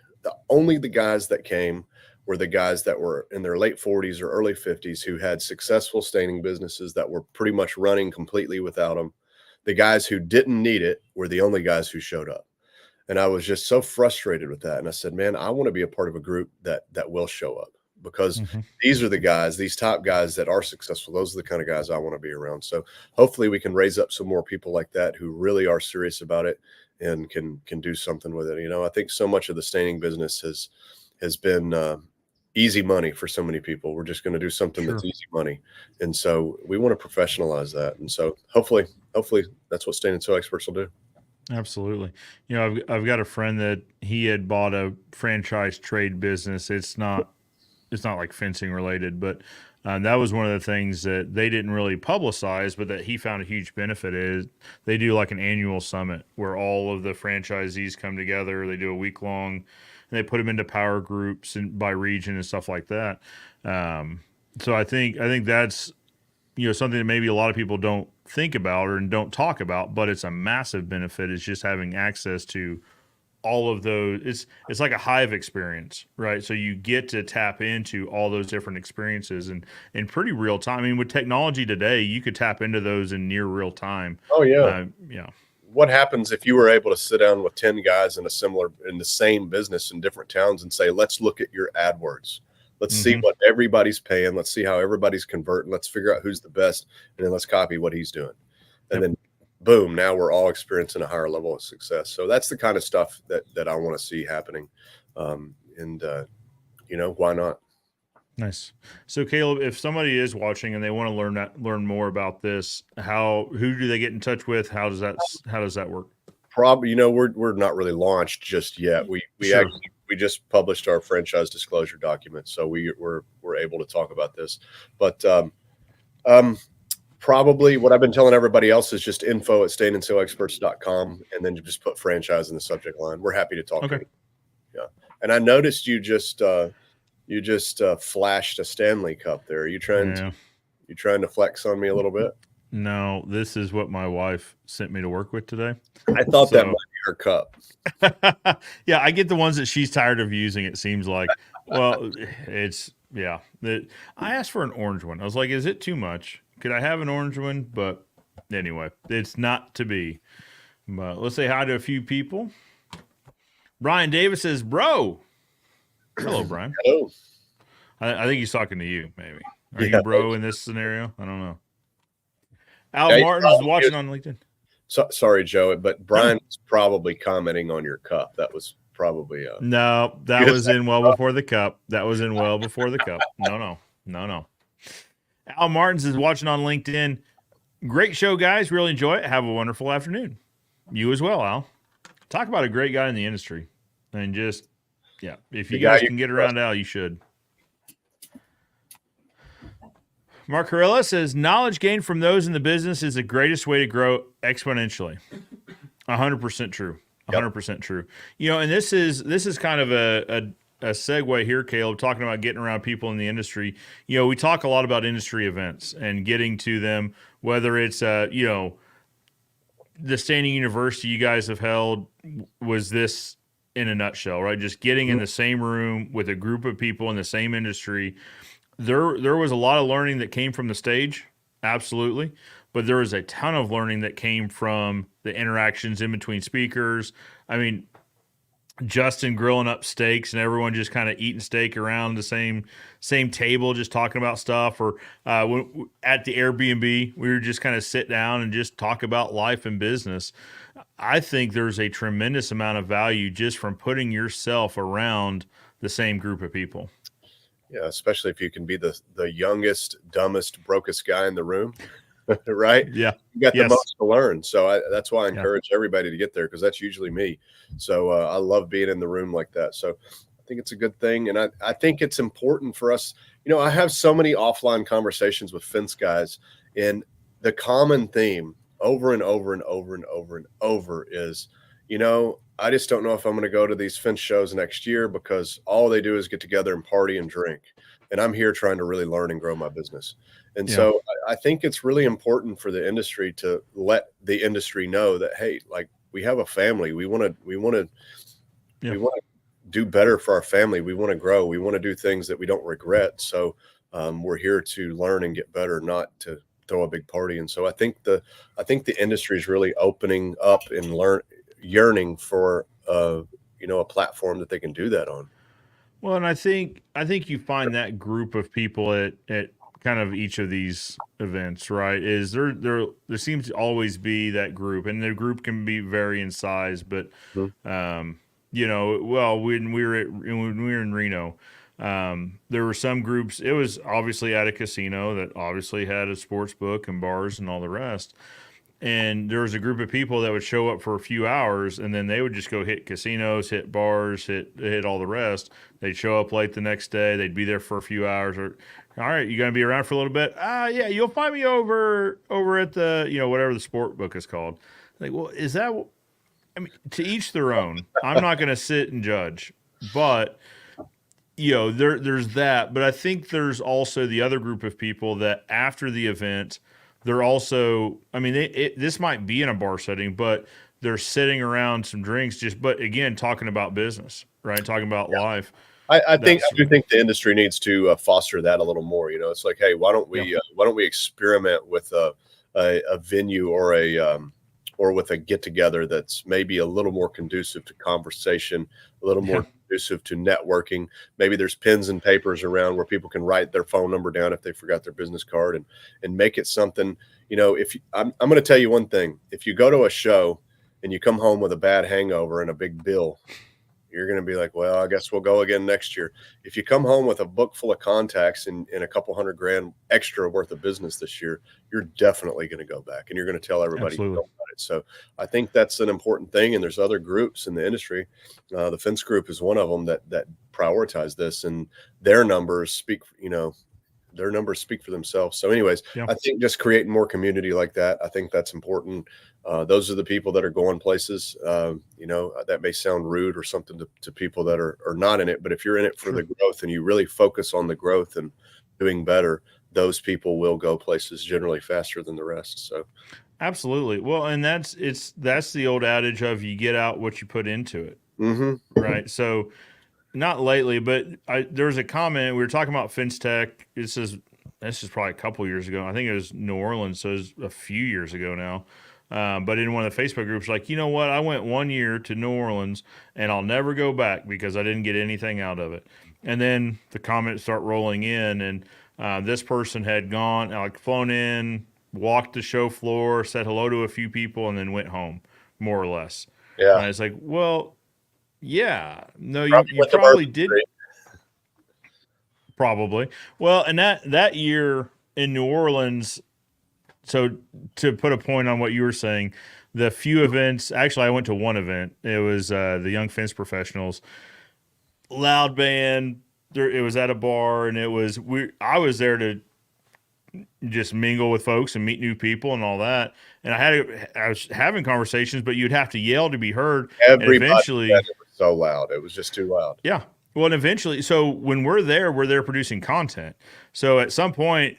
the guys that came were the guys that were in their late 40s or early 50s who had successful staining businesses that were pretty much running completely without them. The guys who didn't need it were the only guys who showed up. And I was just so frustrated with that. And I said, man, I want to be a part of a group that will show up, because these are the guys, these top guys that are successful. Those are the kind of guys I want to be around. So hopefully we can raise up some more people like that who really are serious about it and can do something with it. I think so much of the staining business has been easy money for so many people. We're just going to do something that's easy money. And so we want to professionalize that. And so hopefully that's what Stain and Sew Experts will do. Absolutely. I've got a friend that he had bought a franchise trade business. It's not like fencing related, but that was one of the things that they didn't really publicize, but that he found a huge benefit is they do like an annual summit where all of the franchisees come together. They do a week long, and they put them into power groups and by region and stuff like that. So I think that's something that maybe a lot of people don't think about or don't talk about, but it's a massive benefit, is just having access to all of those. It's like a hive experience, right? So you get to tap into all those different experiences in pretty real time. I mean, with technology today, you could tap into those in near real time. Oh yeah. What happens if you were able to sit down with 10 guys in the same business in different towns and say, let's look at your AdWords. Let's see what everybody's paying. Let's see how everybody's converting. Let's figure out who's the best, and then let's copy what he's doing. And then boom, now we're all experiencing a higher level of success. So that's the kind of stuff that I want to see happening. Why not? Nice. So Caleb, if somebody is watching and they want to learn more about this, who do they get in touch with? How does that work? Probably, we're not really launched just yet. We just published our franchise disclosure document, so we're able to talk about this. But probably what I've been telling everybody else is just info@stainandsealexperts.com, and then just put franchise in the subject line. We're happy to talk to you. Yeah. And I noticed you just flashed a Stanley Cup there. Are you trying to flex on me a little bit? No, this is what my wife sent me to work with today. I thought that might be her cup. Yeah, I get the ones that she's tired of using, it seems like. Well, I asked for an orange one. I was like, is it too much? Could I have an orange one? But anyway, it's not to be. But let's say hi to a few people. Brian Davis says, bro. Hello, Brian. Hello. I think he's talking to you, maybe. Are you bro in this scenario? I don't know. Al Martin's watching on LinkedIn. Sorry, Joe, but Brian's probably commenting on your cup. That was probably no. That was in well before the cup. No. Al Martin's is watching on LinkedIn. Great show, guys. Really enjoy it. Have a wonderful afternoon. You as well, Al. Talk about a great guy in the industry, and just if you guys can get around Al, you should. Mark Carilla says, knowledge gained from those in the business is the greatest way to grow exponentially. 100% true. 100% true. And this is kind of a segue here, Caleb, talking about getting around people in the industry. We talk a lot about industry events and getting to them, whether it's, the Staining University you guys have held was this in a nutshell, right? Just getting in the same room with a group of people in the same industry. There was a lot of learning that came from the stage, absolutely, but there was a ton of learning that came from the interactions in between speakers. I mean, Justin grilling up steaks and everyone just kind of eating steak around the same table, just talking about stuff. Or at the Airbnb, we were just kind of sit down and just talk about life and business. I think there's a tremendous amount of value just from putting yourself around the same group of people. Yeah, especially if you can be the youngest, dumbest, brokest guy in the room, right? Yeah. You got the most to learn. So that's why I encourage everybody to get there, because that's usually me. So I love being in the room like that. So I think it's a good thing. And I think it's important for us. I have so many offline conversations with fence guys, and the common theme over and over and over and over and over is, I just don't know if I'm going to go to these fence shows next year because all they do is get together and party and drink. And I'm here trying to really learn and grow my business. And Yeah. so I think it's really important for the industry to let the industry know that, hey, like we have a family. We want to do better for our family. We want to grow. We want to do things that we don't regret. So we're here to learn and get better, not to throw a big party. And so I think the industry is really opening up and yearning for a platform that they can do that on. Well, and I think you find that group of people at kind of each of these events, right? Is there seems to always be that group, and the group can be vary in size, but well, when we were in Reno, there were some groups. It was obviously at a casino that obviously had a sports book and bars and all the rest. And there was a group of people that would show up for a few hours, and then they would just go hit casinos, hit bars, hit all the rest. They'd show up late the next day. They'd be there for a few hours. Or, all right, you gonna be around for a little bit? Yeah, you'll find me over at the whatever the sport book is called. Like, well, is that? I mean, to each their own. I'm not gonna sit and judge, but there's that. But I think there's also the other group of people that after the event they're also, I mean, this might be in a bar setting, but they're sitting around some drinks, but again, talking about business, right? Talking about life. I do think the industry needs to foster that a little more. It's like, hey, why don't we experiment with a venue or with a get together that's maybe a little more conducive to conversation, a little more conducive to networking. Maybe there's pens and papers around where people can write their phone number down if they forgot their business card, and make it something. I'm going to tell you one thing: if you go to a show and you come home with a bad hangover and a big bill, you're going to be like, well, I guess we'll go again next year. If you come home with a book full of contacts and a couple $100,000 extra worth of business this year, you're definitely going to go back and you're going to tell everybody you know about it. So I think that's an important thing. And there's other groups in the industry. The fence group is one of them that prioritize this, and their numbers speak for themselves. So anyways, I think just creating more community like that, I think that's important. Those are the people that are going places. That may sound rude or something to people that are not in it, but if you're in it for the growth and you really focus on the growth and doing better, those people will go places generally faster than the rest. So absolutely. Well, and that's the old adage of you get out what you put into it. Mm-hmm. Right. So not lately, but there was a comment. We were talking about Fence Tech. This is probably a couple years ago. I think it was New Orleans, so it was a few years ago now. But in one of the Facebook groups, like, you know what? I went 1 year to New Orleans, and I'll never go back because I didn't get anything out of it. And then the comments start rolling in, and this person had gone, flown in, walked the show floor, said hello to a few people, and then went home, more or less. Yeah. And it's like, well, yeah, no, you probably did. Probably. Well, and that year in New Orleans, so to put a point on what you were saying, the few events, actually I went to one event. It was the Young Fence Professionals. Loud band. It was at a bar, and I was there to just mingle with folks and meet new people and all that. And I was having conversations, but you'd have to yell to be heard. Everybody and eventually, said it was so loud. It was just too loud. Yeah. Well, and eventually, so when we're there producing content. So at some point,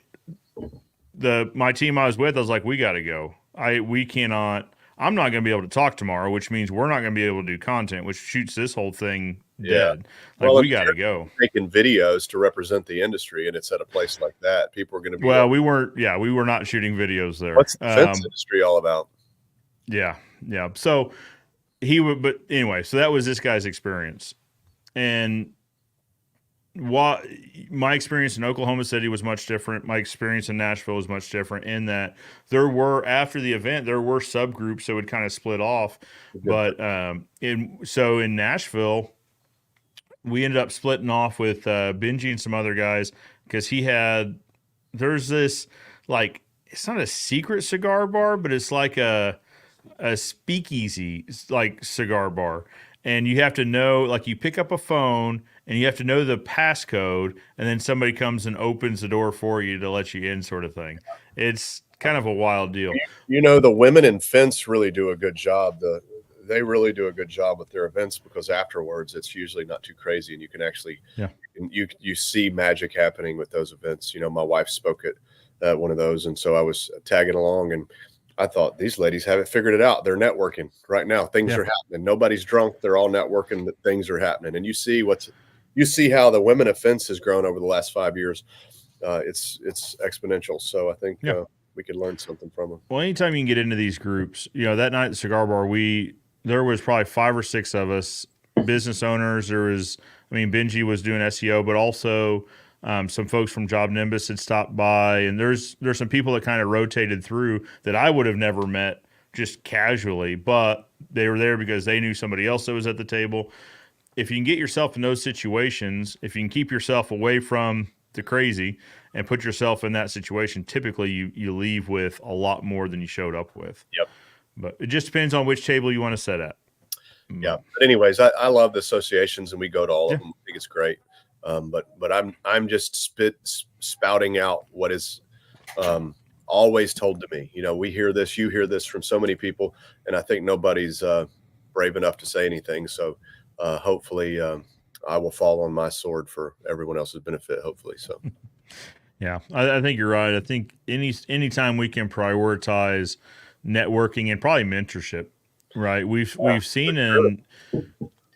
my team I was with, I was like, we got to go. We cannot. I'm not going to be able to talk tomorrow, which means we're not going to be able to do content, which shoots this whole thing dead. We got to go. Making videos to represent the industry, and it's at a place like that. People are going to be. Well, we were not shooting videos there. What's the fence industry all about? Yeah. So but anyway, so that was this guy's experience, and my experience in Oklahoma City was much different. My experience in Nashville was much different in that after the event, there were subgroups that would kind of split off. But in Nashville, we ended up splitting off with Benji and some other guys because there's this, like, it's not a secret cigar bar, but it's like a speakeasy, like, cigar bar. And you have to know, like, you pick up a phone and you have to know the passcode, and then somebody comes and opens the door for you to let you in, sort of thing. It's kind of a wild deal. The women in fence really do a good job. The they really do a good job with their events, because afterwards it's usually not too crazy, and you can actually you see magic happening with those events. My wife spoke at one of those, and so I was tagging along, and I thought, these ladies haven't figured it out. They're networking right now. Things are happening. Nobody's drunk. They're all networking. Things are happening, and you see how the women offense has grown over the last 5 years. It's exponential. So I think we could learn something from them. Well, anytime you can get into these groups, that night at the cigar bar, there was probably 5 or 6 of us, business owners. There was, Benji was doing SEO, but also some folks from Job Nimbus had stopped by, and there's some people that kind of rotated through that I would have never met just casually, but they were there because they knew somebody else that was at the table. If you can get yourself in those situations, if you can keep yourself away from the crazy and put yourself in that situation, typically you leave with a lot more than you showed up with. Yep. But it just depends on which table you want to set at. Yeah. But anyways, I love the associations, and we go to all of them. I think it's great. But I'm just spouting out what is always told to me. We hear this, you hear this from so many people, and I think nobody's brave enough to say anything. So hopefully I will fall on my sword for everyone else's benefit, hopefully. So yeah, I think you're right. I think anytime we can prioritize networking and probably mentorship, right? We've seen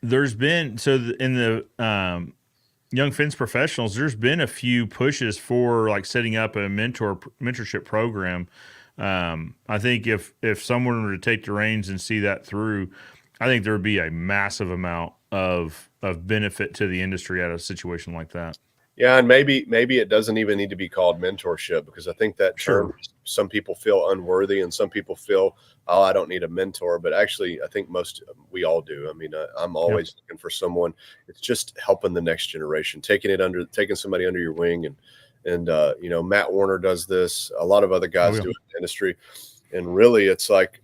there's been in the young fence professionals, there's been a few pushes for like setting up a mentorship program. I think if someone were to take the reins and see that through, I think there would be a massive amount of benefit to the industry out of a situation like that. Yeah, and maybe it doesn't even need to be called mentorship, because I think that term, some people feel unworthy, and some people feel, oh, I don't need a mentor. But actually, I think we all do. I'm always looking for someone. It's just helping the next generation, taking somebody under your wing, and Matt Warner does this. A lot of other guys do it in the industry, and really, it's like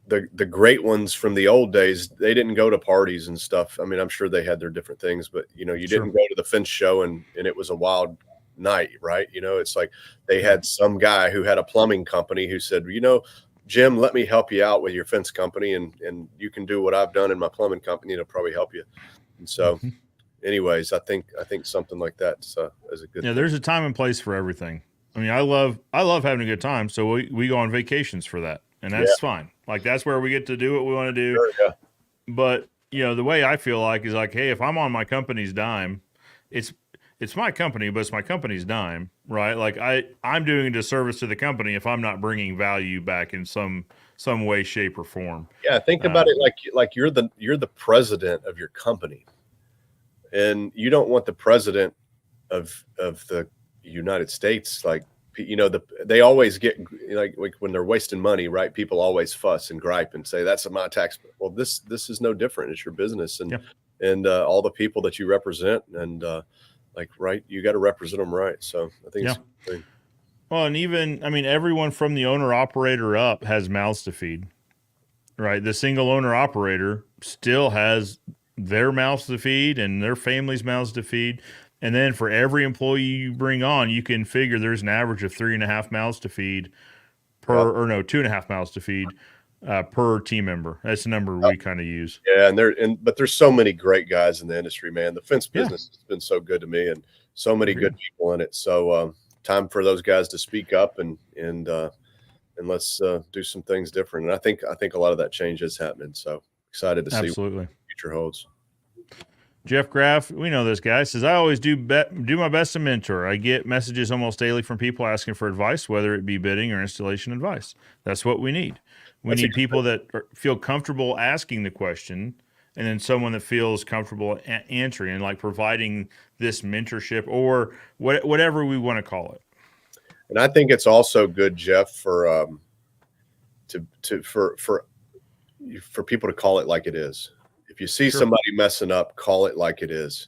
the great ones from the old days, they didn't go to parties and stuff. I'm sure they had their different things, but you didn't go to the fence show and it was a wild night, right? It's like they had some guy who had a plumbing company who said, Jim, let me help you out with your fence company, and you can do what I've done in my plumbing company. It'll probably help you. And so anyways, I think something like that is a good thing. There's a time and place for everything. I love having a good time. So we go on vacations for that. And that's fine. Like, that's where we get to do what we want to do. Sure, yeah. But, the way I feel like is like, hey, if I'm on my company's dime, it's my company, but it's my company's dime, right? Like, I'm doing a disservice to the company if I'm not bringing value back in some way, shape, or form. Yeah, think about it like you're the president of your company, and you don't want the president of the United States, like, they always get like when they're wasting money, right? People always fuss and gripe and say, that's my tax. Well, this is no different. It's your business, and all the people that you represent, and right, you got to represent them right. So I think it's a good thing. Well, and even, everyone from the owner operator up has mouths to feed, right? The single owner operator still has their mouths to feed and their family's mouths to feed. And then for every employee you bring on, you can figure there's an average of 3.5 mouths to feed 2.5 mouths to feed per team member. That's the number we kind of use. Yeah, but there's so many great guys in the industry, man. The fence business has been so good to me, and so many good people in it. So time for those guys to speak up and let's do some things different. And I think a lot of that change is happening. So excited to see what the future holds. Jeff Graff, we know this guy, says, I always do my best to mentor. I get messages almost daily from people asking for advice, whether it be bidding or installation advice. That's what we need. We need people that feel comfortable asking the question, and then someone that feels comfortable answering and like providing this mentorship or whatever we want to call it. And I think it's also good, Jeff, for people to call it like it is. If you see somebody messing up, call it like it is.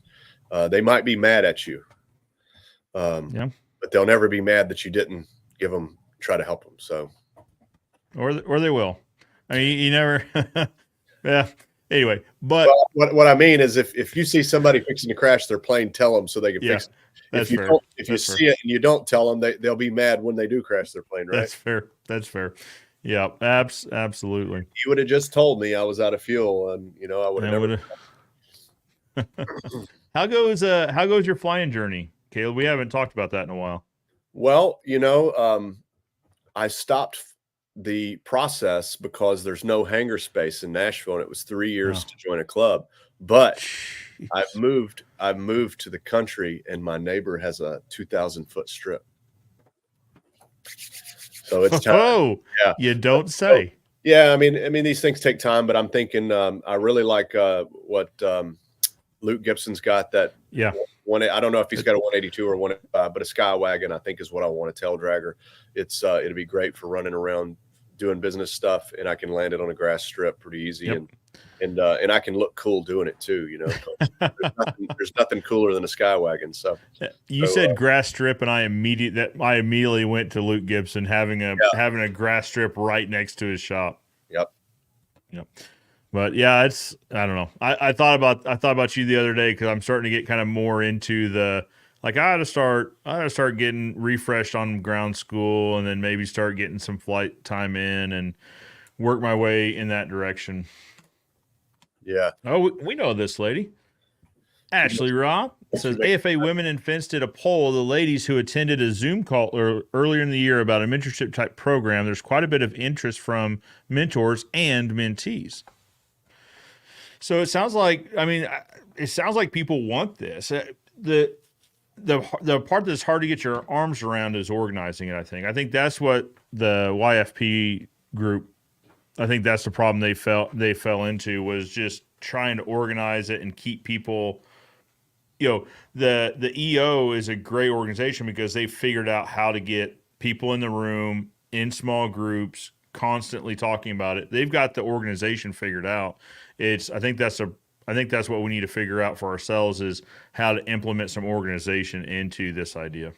They might be mad at you, but they'll never be mad that you didn't try to help them. So, or they will. You never. Yeah. Anyway, but what I mean is, if you see somebody fixing to crash their plane, tell them so they can fix it. If you see it and you don't tell them, they'll be mad when they do crash their plane, right? That's fair. Yep, absolutely. You would have just told me I was out of fuel, and I would have And never. would how goes your flying journey, Caleb? We haven't talked about that in a while. Well, I stopped the process because there's no hangar space in Nashville, and it was 3 years Oh, to join a club. But I've jeez. moved. I've moved to the country, and my neighbor has a 2,000-foot strip. So it's time. Oh, Yeah. you don't So, say. yeah. I mean, these things take time, but I'm thinking. I really like what Luke Gibson's got. That Yeah. one. I don't know if he's got a 182 or 185, but a Skywagon, I think, is what I want, a tail dragger. It'll be great for running around doing business stuff, and I can land it on a grass strip pretty easy, Yep. and I can look cool doing it too. 'Cause there's nothing cooler than a Skywagon. So You said grass strip, and I immediately went to Luke Gibson having yeah, a grass strip right next to his shop. yep. Yep. But yeah, I don't know. I thought about you the other day because I'm starting to get kind of more into the like I ought to start getting refreshed on ground school and then maybe start getting some flight time in and work my way in that direction. Yeah. Oh, we know this lady. Ashley Roth says AFA Women in Fence did a poll of the ladies who attended a Zoom call earlier in the year about a mentorship type program. There's quite a bit of interest from mentors and mentees. So it sounds like, it sounds like people want this. The part that's hard to get your arms around is organizing it. I think that's what the YFP group. I think that's the problem they fell into was just trying to organize it and keep people. The EO is a great organization because they figured out how to get people in the room in small groups constantly talking about it. They've got the organization figured out. I think that's what we need to figure out for ourselves is how to implement some organization into this idea.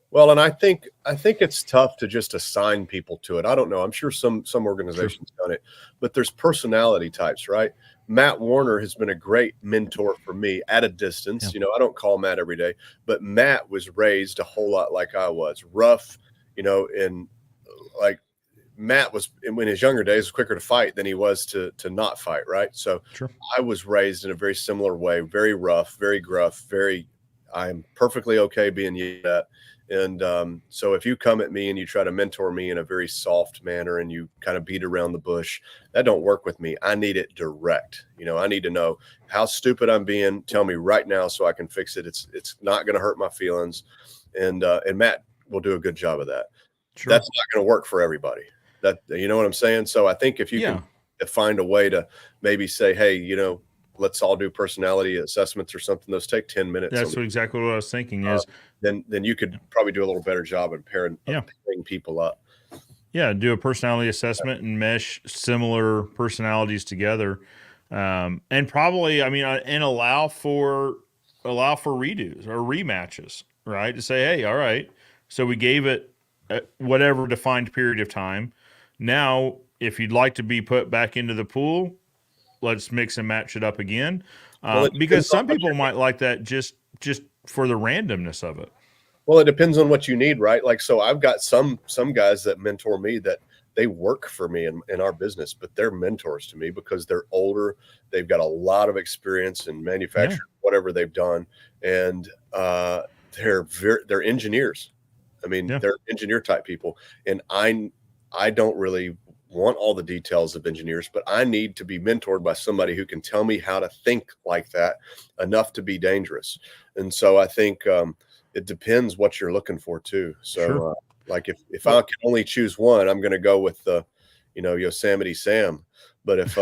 Well, and I think it's tough to just assign people to it. I don't know. I'm sure some organizations done it, but there's personality types, right? Matt Warner has been a great mentor for me at a distance. Yeah. I don't call Matt every day, but Matt was raised a whole lot like I was, rough, and like Matt was in his younger days quicker to fight than he was to not fight, right? So Sure. I was raised in a very similar way, very rough, very gruff, I'm perfectly okay being yelled at. And so if you come at me and you try to mentor me in a very soft manner and you kind of beat around the bush, that don't work with me. I need it direct. I need to know how stupid I'm being. Tell me right now so I can fix it. It's not going to hurt my feelings. And Matt will do a good job of that. Sure. That's not going to work for everybody. You know what I'm saying? So I think if you can find a way to maybe say, hey, let's all do personality assessments or something. Those take 10 minutes. That's exactly what I was thinking is then you could probably do a little better job in pairing people up. Yeah, do a personality assessment and mesh similar personalities together, and probably, and allow for redos or rematches, right? To say, hey, all right, so we gave it whatever defined period of time. Now, if you'd like to be put back into the pool, let's mix and match it up again, because some people might like that just for the randomness of it. Well, it depends on what you need, right? Like, so I've got some guys that mentor me that they work for me in our business, but they're mentors to me because they're older. They've got a lot of experience in manufacturing, whatever they've done. And they're engineers. They're engineer type people. And I don't really want all the details of engineers, but I need to be mentored by somebody who can tell me how to think like that enough to be dangerous. And so I think it depends what you're looking for too. So like if I can only choose one, I'm going to go with the, Yosemite Sam. But if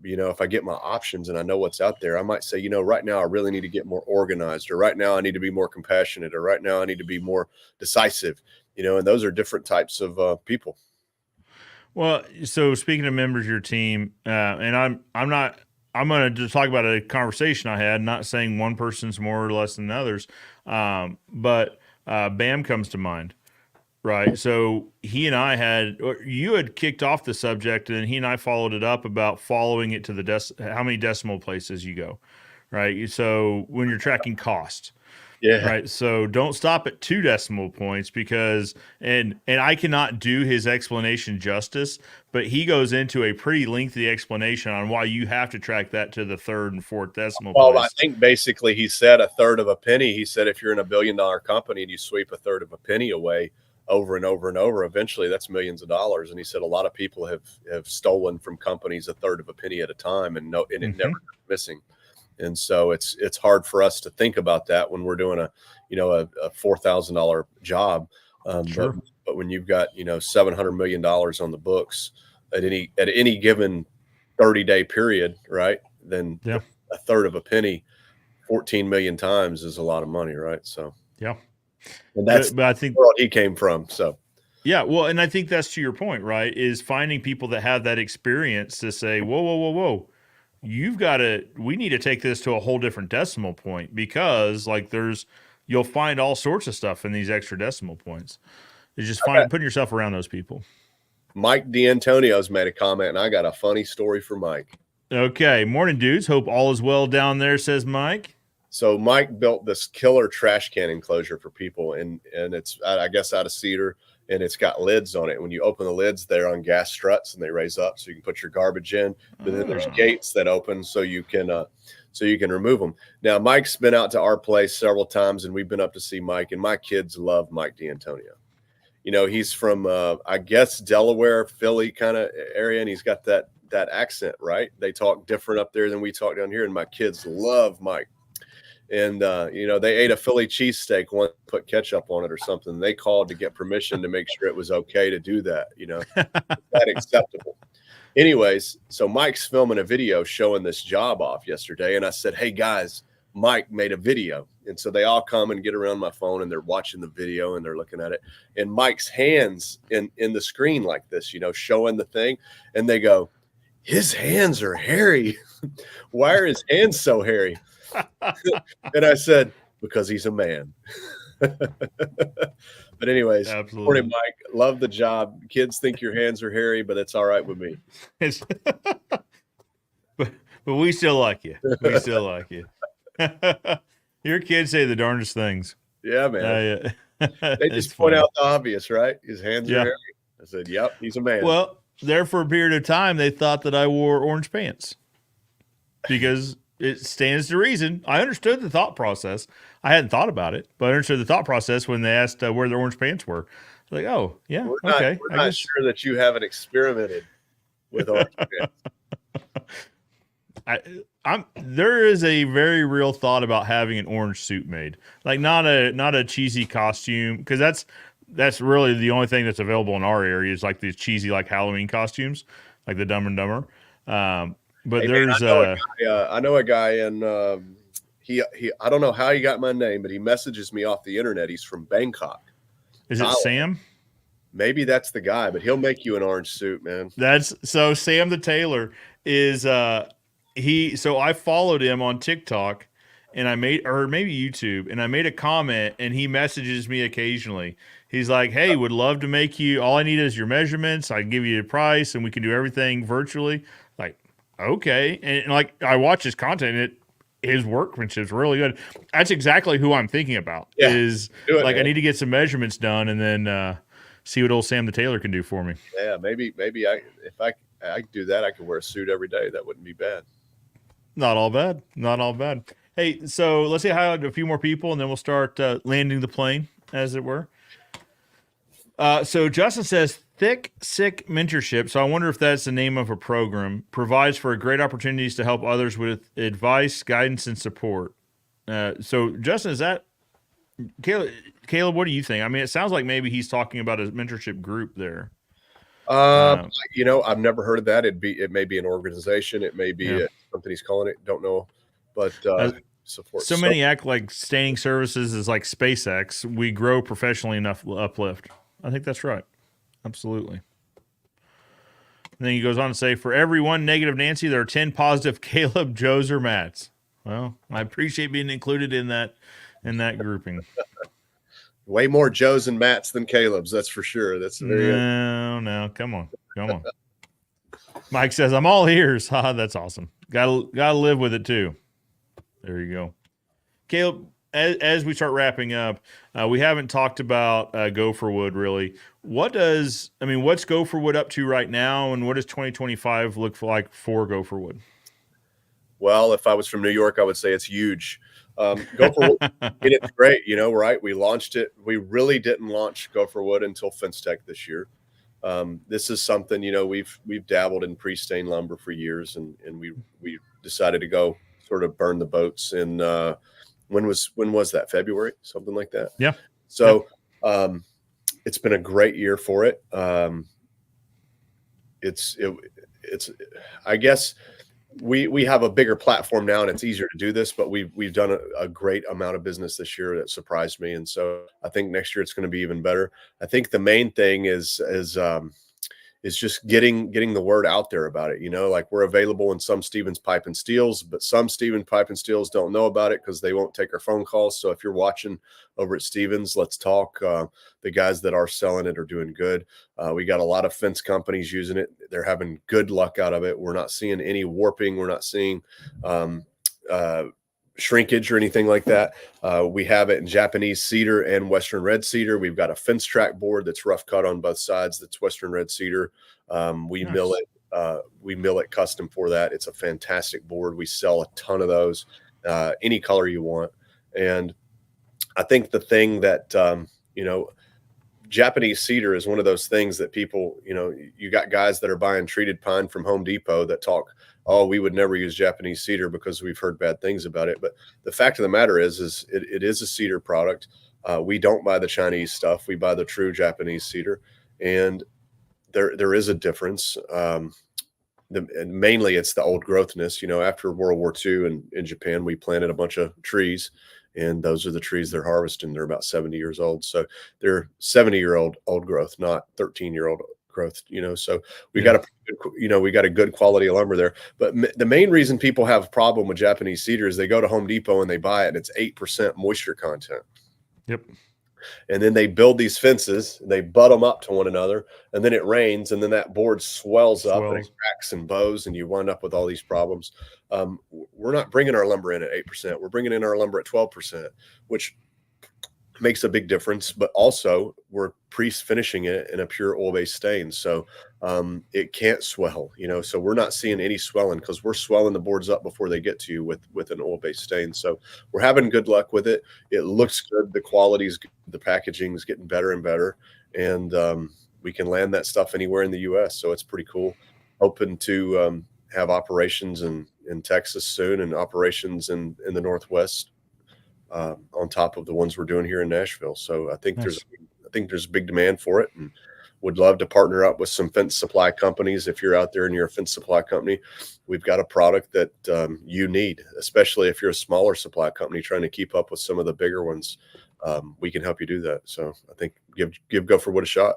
if I get my options and I know what's out there, I might say, right now I really need to get more organized, or right now I need to be more compassionate, or right now I need to be more decisive, and those are different types of people. Well, so speaking of members of your team, and I'm going to just talk about a conversation I had, not saying one person's more or less than others, but Bam comes to mind, right? So he and I you had kicked off the subject, and he and I followed it up about following it to the how many decimal places you go, right? So when you're tracking cost. Yeah. Right. So don't stop at 2 decimal points because and I cannot do his explanation justice, but he goes into a pretty lengthy explanation on why you have to track that to the 3rd and 4th decimal Well, I place. think basically he said a third of a penny. He said if you're in a $1 billion company and you sweep a third of a penny away over and over and over, eventually that's millions of dollars. And he said a lot of people have stolen from companies a third of a penny at a time, and it never goes missing. And so it's hard for us to think about that when we're doing a $4,000 job. Sure. But when you've got $700 million on the books at any given 30-day period, right? Then Yeah. a third of a penny 14 million times is a lot of money, right? So Yeah. and that's But I think the world he came from. So yeah, well, and I think that's to your point, right? Is finding people that have that experience to say, whoa, whoa, whoa, whoa. We need to take this to a whole different decimal point because like you'll find all sorts of stuff in these extra decimal points. It's just putting yourself around those people. Mike D'Antonio's made a comment, and I got a funny story for Mike. Okay. Morning, dudes. Hope all is well down there, says Mike. So Mike built this killer trash can enclosure for people, and it's I guess out of cedar, and it's got lids on it. When you open the lids, they're on gas struts and they raise up so you can put your garbage in. But then there's gates that open so you can remove them. Now Mike's been out to our place several times, and we've been up to see Mike, and my kids love Mike D'Antonio. He's from I guess Delaware, Philly kind of area, and he's got that accent, right? They talk different up there than we talk down here, and my kids love Mike. And they ate a Philly cheesesteak once, put ketchup on it or something. They called to get permission to make sure it was okay to do that. Is that acceptable? Anyways, so Mike's filming a video showing this job off yesterday, and I said, "Hey guys, Mike made a video." And so they all come and get around my phone, and they're watching the video and they're looking at it. And Mike's hands in the screen like this, showing the thing, and they go, "His hands are hairy. Why are his hands so hairy?" And I said, "Because he's a man." But anyways, Absolutely. morning, Mike. Love the job. Kids think your hands are hairy, but it's all right with me. but we still like you. We still like you. Your kids say the darndest things. Yeah, man. Yeah. They just point out the obvious, right? His hands are hairy. I said, "Yep, he's a man." Well, there for a period of time, they thought that I wore orange pants because it stands to reason. I understood the thought process. I hadn't thought about it, but I understood the thought process when they asked where their orange pants were. Like, oh, yeah, We're okay. not sure that you haven't experimented with orange pants. There is a very real thought about having an orange suit made, like not a cheesy costume, because that's really the only thing that's available in our area is like these cheesy like Halloween costumes, like the Dumb and Dumber. But hey, there's man, I know a guy, and he I don't know how he got my name, but he messages me off the internet. He's from Bangkok. Is it Sam? Maybe that's the guy, but he'll make you an orange suit, man. So Sam the tailor is so I followed him on TikTok and or maybe YouTube, and I made a comment, and he messages me occasionally. He's like, "Hey, would love to make you. All I need is your measurements. I can give you a price, and we can do everything virtually." Like, okay, and like I watch his content, and his workmanship is really good. That's exactly who I'm thinking about. Yeah, is like, man, I need to get some measurements done, and then see what old Sam the tailor can do for me. Yeah, maybe if I could do that, I could wear a suit every day. That wouldn't be bad. Not all bad. Not all bad. Hey, so let's say hi to a few more people, and then we'll start landing the plane, as it were. So Justin says, Thick Sick Mentorship, so I wonder if that's the name of a program, provides for great opportunities to help others with advice, guidance, and support. So Justin, is that Caleb, what do you think? I mean, it sounds like maybe he's talking about a mentorship group there. I've never heard of that. It may be an organization. It may be something he's calling it. Don't know, but support. So many act like staying services is like SpaceX. We grow professionally enough uplift. I think that's right. Absolutely. And then he goes on to say, for every one negative Nancy, there are 10 positive Caleb, Joes, or Matts. Well, I appreciate being included in that grouping. Way more Joes and Matts than Caleb's, that's for sure. That's very no. Come on. Mike says, I'm all ears. Ha, that's awesome. Gotta live with it too. There you go. Caleb, as we start wrapping up, we haven't talked about Gopher Wood really. What's Gopher Wood up to right now, and what does 2025 look like for Gopher Wood? Well, if I was from New York, I would say it's huge. Gopher Wood, it's great, right? We launched it. We really didn't launch Gopher Wood until Fence Tech this year. This is something, we've dabbled in pre-stain lumber for years, and we decided to go sort of burn the boats in when was that? February, something like that. Yeah. So it's been a great year for it. It's I guess we have a bigger platform now, and it's easier to do this, but we've done a great amount of business this year that surprised me, and so I think next year it's going to be even better. I think the main thing is just getting the word out there about it. Like, we're available in some Stevens Pipe and Steels, but some Stevens Pipe and Steels don't know about it because they won't take our phone calls. So if you're watching over at Stevens, let's talk. The guys that are selling it are doing good. We got a lot of fence companies using it. They're having good luck out of it. We're not seeing any warping. We're not seeing shrinkage or anything like that. We have it in Japanese cedar and Western red cedar. We've got a fence track board that's rough cut on both sides. That's Western red cedar. We mill it custom for that. It's a fantastic board. We sell a ton of those, any color you want. And I think the thing that, Japanese cedar is one of those things that people, you got guys that are buying treated pine from Home Depot that talk, oh, we would never use Japanese cedar because we've heard bad things about it. But the fact of the matter is it is a cedar product. We don't buy the Chinese stuff. We buy the true Japanese cedar. And there is a difference. And mainly it's the old growthness. After World War II in Japan, we planted a bunch of trees, and those are the trees they're harvesting. They're about 70 years old. So they're 70-year-old old growth, not 13-year-old growth, so we got a good quality of lumber there. But the main reason people have a problem with Japanese cedar is they go to Home Depot and they buy it, and it's 8% moisture content. Yep. And then they build these fences, they butt them up to one another, and then it rains, and then that board swells up and it cracks and bows, and you wind up with all these problems. We're not bringing our lumber in at 8%. We're bringing in our lumber at 12%, which makes a big difference. But also, we're pre-finishing it in a pure oil-based stain, so it can't swell. So we're not seeing any swelling because we're swelling the boards up before they get to you with an oil-based stain. So we're having good luck with it. It looks good. The quality's good. The packaging is getting better and better, and we can land that stuff anywhere in the U.S. So it's pretty cool. Hoping to have operations in Texas soon, and operations in the Northwest on top of the ones we're doing here in Nashville. So I think there's a big demand for it, and would love to partner up with some fence supply companies. If you're out there and you're a fence supply company, we've got a product that you need, especially if you're a smaller supply company trying to keep up with some of the bigger ones. We can help you do that. So I think give Gopher Wood a shot.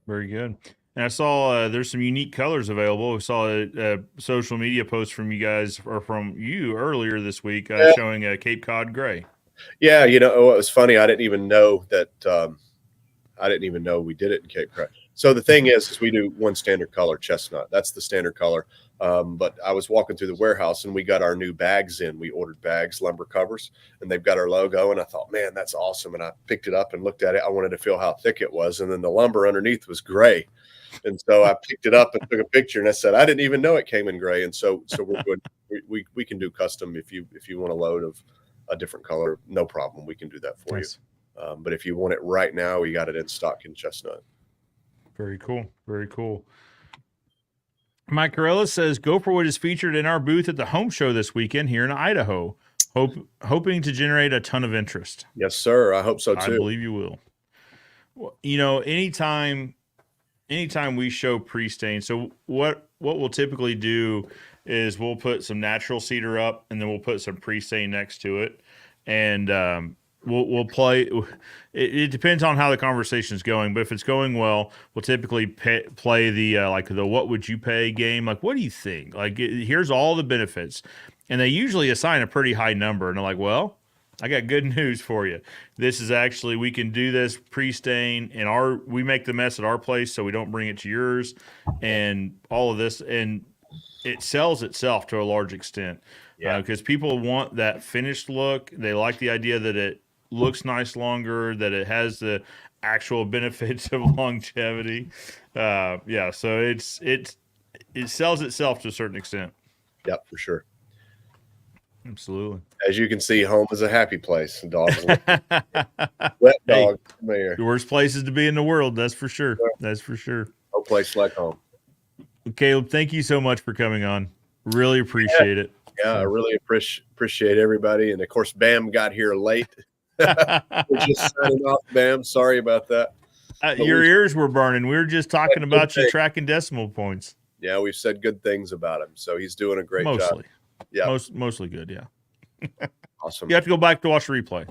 Very good. And I saw there's some unique colors available. We saw a social media post from you guys, or from you earlier this week, showing a Cape Cod gray. Yeah, it was funny. I didn't even know that. I didn't even know we did it in Cape Cod. So the thing is we do one standard color, chestnut. That's the standard color. But I was walking through the warehouse, and we got our new bags in. We ordered bags, lumber covers, and they've got our logo. And I thought, man, that's awesome. And I picked it up and looked at it. I wanted to feel how thick it was. And then the lumber underneath was gray. And so I picked it up and took a picture, and I said, I didn't even know it came in gray. And so we're doing, we can do custom if you want a load of a different color, no problem. We can do that for you. But if you want it right now, we got it in stock in chestnut. Very cool. Very cool. Mike Corella says Gopher Wood is featured in our booth at the home show this weekend here in Idaho, hoping to generate a ton of interest. Yes, sir. I hope so too. I believe you will. Well, anytime we show pre-stain, so what we'll typically do is we'll put some natural cedar up, and then we'll put some pre-stain next to it, and we'll play. It depends on how the conversation is going, but if it's going well, we'll typically play the what would you pay game. Like, what do you think? Like, here's all the benefits, and they usually assign a pretty high number, and they're like, well, I got good news for you. This is actually, we can do this pre-stain, and we make the mess at our place, so we don't bring it to yours, and all of this, and it sells itself to a large extent. Yeah. Because people want that finished look. They like the idea that it looks nice longer, that it has the actual benefits of longevity. Yeah, so it sells itself to a certain extent. Yep, for sure. Absolutely. As you can see, home is a happy place. Dogs, wet Hey, dog, there. the worst places to be in the world. That's for sure. That's for sure. No place like home. Caleb, thank you so much for coming on. Really appreciate it. Yeah, I really appreciate everybody. And of course, Bam got here late. We're just signing off, Bam. Sorry about that. Your ears were burning. We were just talking about you tracking decimal points. Yeah, we've said good things about him. So he's doing a great job. Yeah. Mostly good, yeah. Awesome. You have to go back to watch the replay.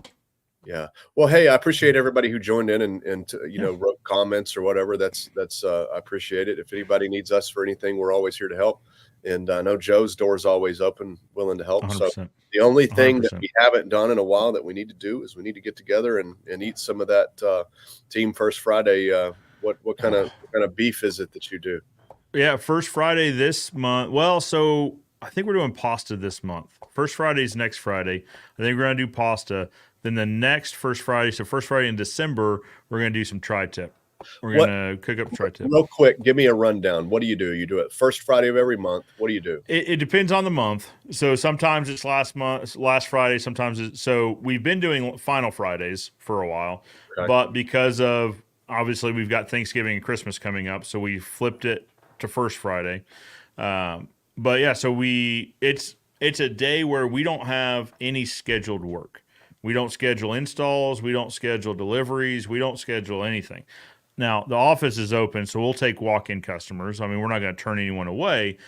Yeah. Well, hey, I appreciate everybody who joined in and wrote comments or whatever. That's I appreciate it. If anybody needs us for anything, we're always here to help. And I know Joe's door is always open, willing to help. 100%. So the only thing 100%. that we haven't done in a while that we need to do is we need to get together and eat some of that Team First Friday. What kind of beef is it that you do? Yeah, First Friday this month. Well, so I think we're doing pasta this month. First Friday is next Friday. I think we're going to do pasta. Then the next First Friday, so First Friday in December, we're going to do some tri-tip. We're going to cook up tri-tip. Real quick, give me a rundown. What do? You do it first Friday of every month. What do you do? It depends on the month. So sometimes it's last Friday. Sometimes so we've been doing final Fridays for a while, but because of obviously we've got Thanksgiving and Christmas coming up, so we flipped it to First Friday. But yeah, so it's a day where we don't have any scheduled work. We don't schedule installs. We don't schedule deliveries. We don't schedule anything. Now, the office is open, so we'll take walk-in customers. I mean, we're not going to turn anyone away,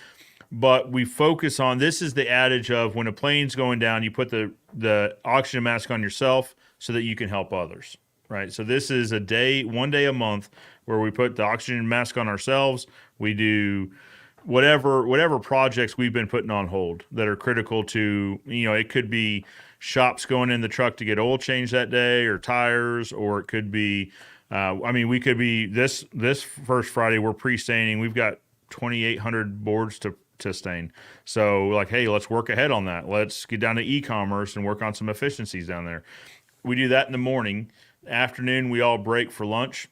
but we focus on, this is the adage of when a plane's going down, you put the oxygen mask on yourself so that you can help others, right? So this is one day a month where we put the oxygen mask on ourselves. We do whatever projects we've been putting on hold that are critical to, it could be shops going in the truck to get oil changed that day or tires, or it could be, we could be this First Friday, we're pre-staining. We've got 2,800 boards to stain. So like, hey, let's work ahead on that. Let's get down to e-commerce and work on some efficiencies down there. We do that in the morning. Afternoon, we all break for lunch.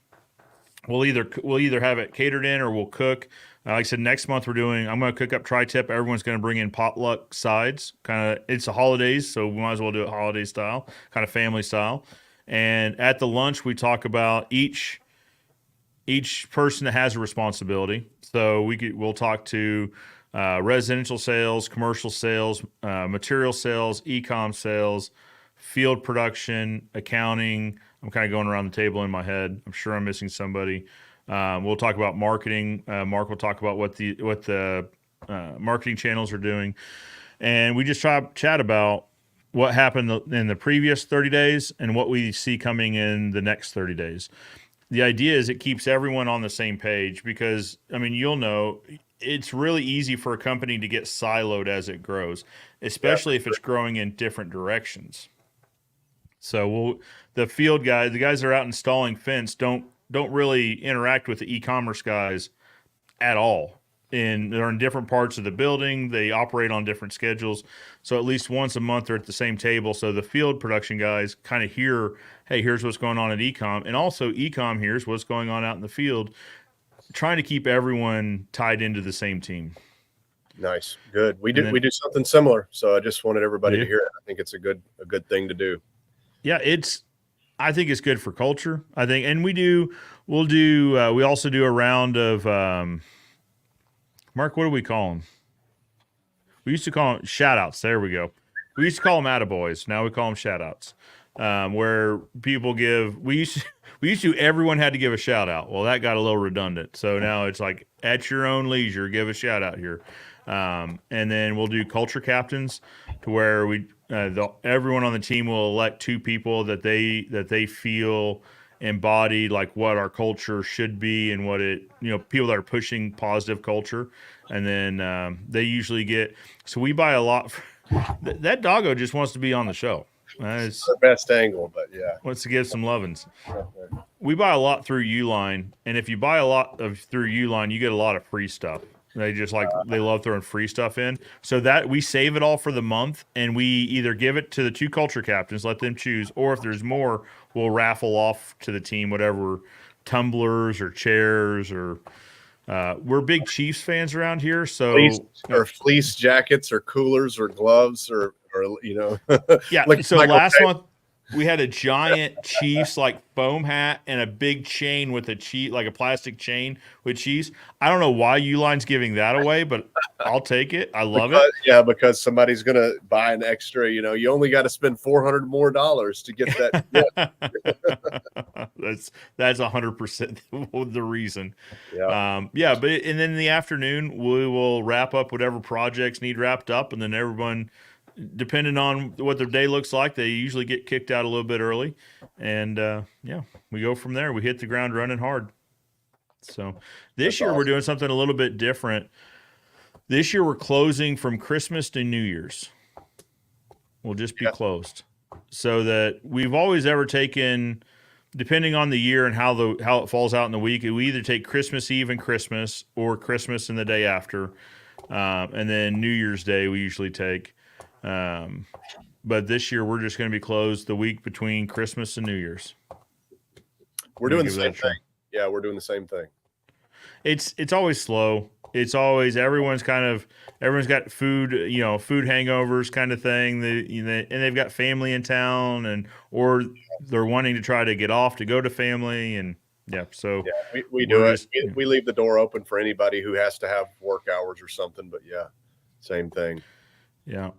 We'll either have it catered in or we'll cook. Like I said, next month I'm going to cook up tri-tip. Everyone's going to bring in potluck sides. It's the holidays, so we might as well do it holiday style, kind of family style. And at the lunch, we talk about each person that has a responsibility. So we'll talk to residential sales, commercial sales, material sales, e-com sales, field production, accounting. I'm kind of going around the table in my head. I'm sure I'm missing somebody. We'll talk about marketing. Mark will talk about what the marketing channels are doing, and we just chat about what happened in the previous 30 days and what we see coming in the next 30 days. The idea is it keeps everyone on the same page because, you'll know, it's really easy for a company to get siloed as it grows, especially if it's growing in different directions. So the field guys, the guys that are out installing fence, don't really interact with the e-commerce guys at all. And they're in different parts of the building. They operate on different schedules. So at least once a month they're at the same table. So the field production guys kind of hear, hey, here's what's going on at e-com. And also e-com here's what's going on out in the field, trying to keep everyone tied into the same team. Nice. Good. We do something similar. So I just wanted everybody to hear it. I think it's a good thing to do. Yeah, I think it's good for culture. I think, and we also do a round of, Mark, what do we call them? We used to call them shout outs. There we go. We used to call them attaboys. Now we call them shout outs, where people we used to, everyone had to give a shout out. Well, that got a little redundant. So now it's like at your own leisure, give a shout out here. And then we'll do culture captains to where everyone on the team will elect two people that they feel embody like what our culture should be and what people that are pushing positive culture. And then they usually so we buy a lot. That doggo just wants to be on the show. It's the best angle, but yeah. Wants to give some lovin's. We buy a lot through Uline, and if you buy a lot through Uline, you get a lot of free stuff. They just they love throwing free stuff in. So that we save it all for the month, and we either give it to the 2 culture captains, let them choose, or if there's more, we'll raffle off to the team whatever tumblers or chairs or we're big Chiefs fans around here, so fleece jackets or coolers or gloves or yeah. like so Michael last Taylor. month we had a giant Chiefs foam hat and a big chain with a plastic chain with Chiefs. I don't know why Uline's giving that away, but I'll take it. I love it. Yeah, because somebody's gonna buy an extra. You only got to spend $400 more to get that. That's 100% the reason. Yeah. But and then in the afternoon we will wrap up whatever projects need wrapped up, and then everyone, depending on what their day looks like, they usually get kicked out a little bit early, and we go from there. We hit the ground running hard. So this year we're doing something a little bit different. This year we're closing from Christmas to New Year's. We'll just be closed, so that we've always ever taken, depending on the year and how it falls out in the week, we either take Christmas Eve and Christmas or Christmas and the day after, and then New Year's Day we usually take. But this year we're just going to be closed the week between Christmas and New Year's. We're doing the same thing. Yeah, we're doing the same thing. It's always slow. It's always everyone's got food hangovers kind of thing. And they've got family in town, or they're wanting to try to get off to go to family, and so we do it. We leave the door open for anybody who has to have work hours or something. But same thing. Yeah,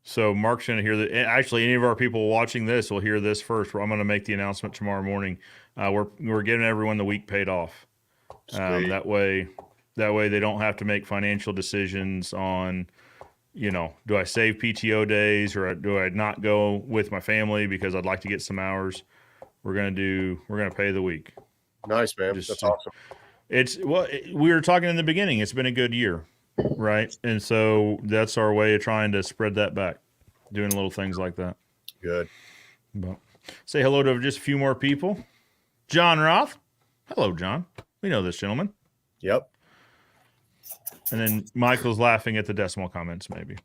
so Mark's going to hear that. Actually, any of our people watching this will hear this first. I'm going to make the announcement tomorrow morning. We're giving everyone the week paid off. That way they don't have to make financial decisions on, do I save PTO days or do I not go with my family because I'd like to get some hours? We're going to pay the week. Nice, man. That's awesome. We were talking in the beginning. It's been a good year. Right. And so that's our way of trying to spread that back, doing little things like that. Good. But say hello to just a few more people. John Roth. Hello, John. We know this gentleman. Yep. And then Michael's laughing at the decimal comments, maybe.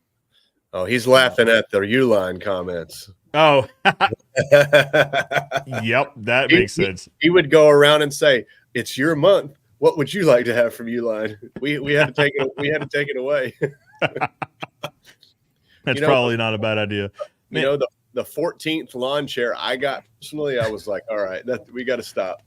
Oh, he's laughing at the Uline comments. Oh. Yep, that makes sense. He would go around and say, "It's your month. What would you like to have from Uline?" We had to take it. We had to take it away. That's probably not a bad idea. The 14th lawn chair I got personally, I was like, all right, we got to stop.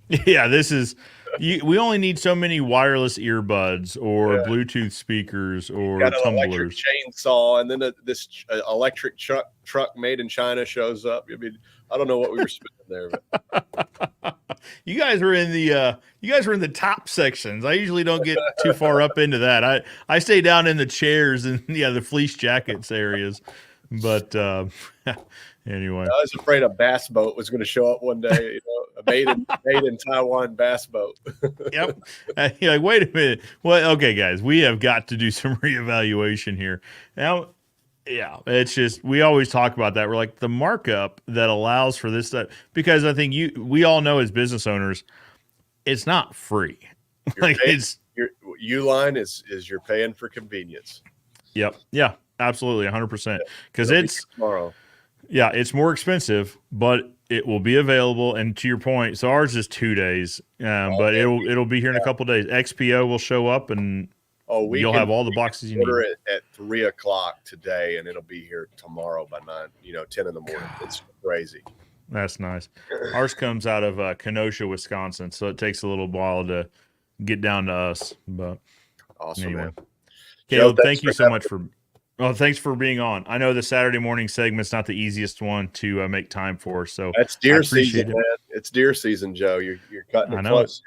Yeah, this is. We only need so many wireless earbuds or Bluetooth speakers or got an tumblers. electric chainsaw, and then this electric truck made in China shows up. I mean, I don't know what we were spending there. But. You guys were in the top sections. I usually don't get too far up into that. I stay down in the chairs and the fleece jackets areas. But anyway, I was afraid a bass boat was going to show up one day. A made in Taiwan bass boat. Yep. You're like, wait a minute. Well, okay, guys, we have got to do some reevaluation here now. Yeah, it's just we always talk about that. We're like the markup that allows for this stuff, because I think we all know as business owners, it's not free. Uline is you're paying for convenience. Yep. Yeah. Absolutely, 100%. Because it's tomorrow. Yeah, it's more expensive, but it will be available. And to your point, so ours is 2 days, but it'll be here in a couple of days. XPO will show up and. You'll have all the boxes you need. Order it at 3:00 today, and it'll be here tomorrow by 10 in the morning. It's crazy. That's nice. Ours comes out of Kenosha, Wisconsin, so it takes a little while to get down to us. But awesome, anyway. man. Caleb, thank you so much for. Well, thanks for being on. I know the Saturday morning segment's not the easiest one to make time for. So that's deer season, man. It's deer season, Joe. You're cutting it close.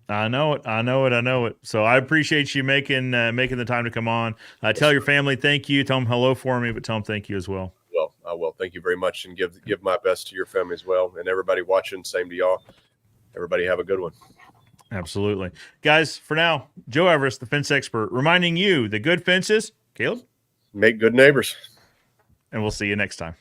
I know it. So I appreciate you making the time to come on. Tell your family thank you. Tell them hello for me, but tell them thank you as well. Well, I will. Thank you very much, and give my best to your family as well, and everybody watching. Same to y'all. Everybody have a good one. Absolutely, guys. For now, Joe Everest, the fence expert, reminding you that good fences, Caleb, make good neighbors. And we'll see you next time.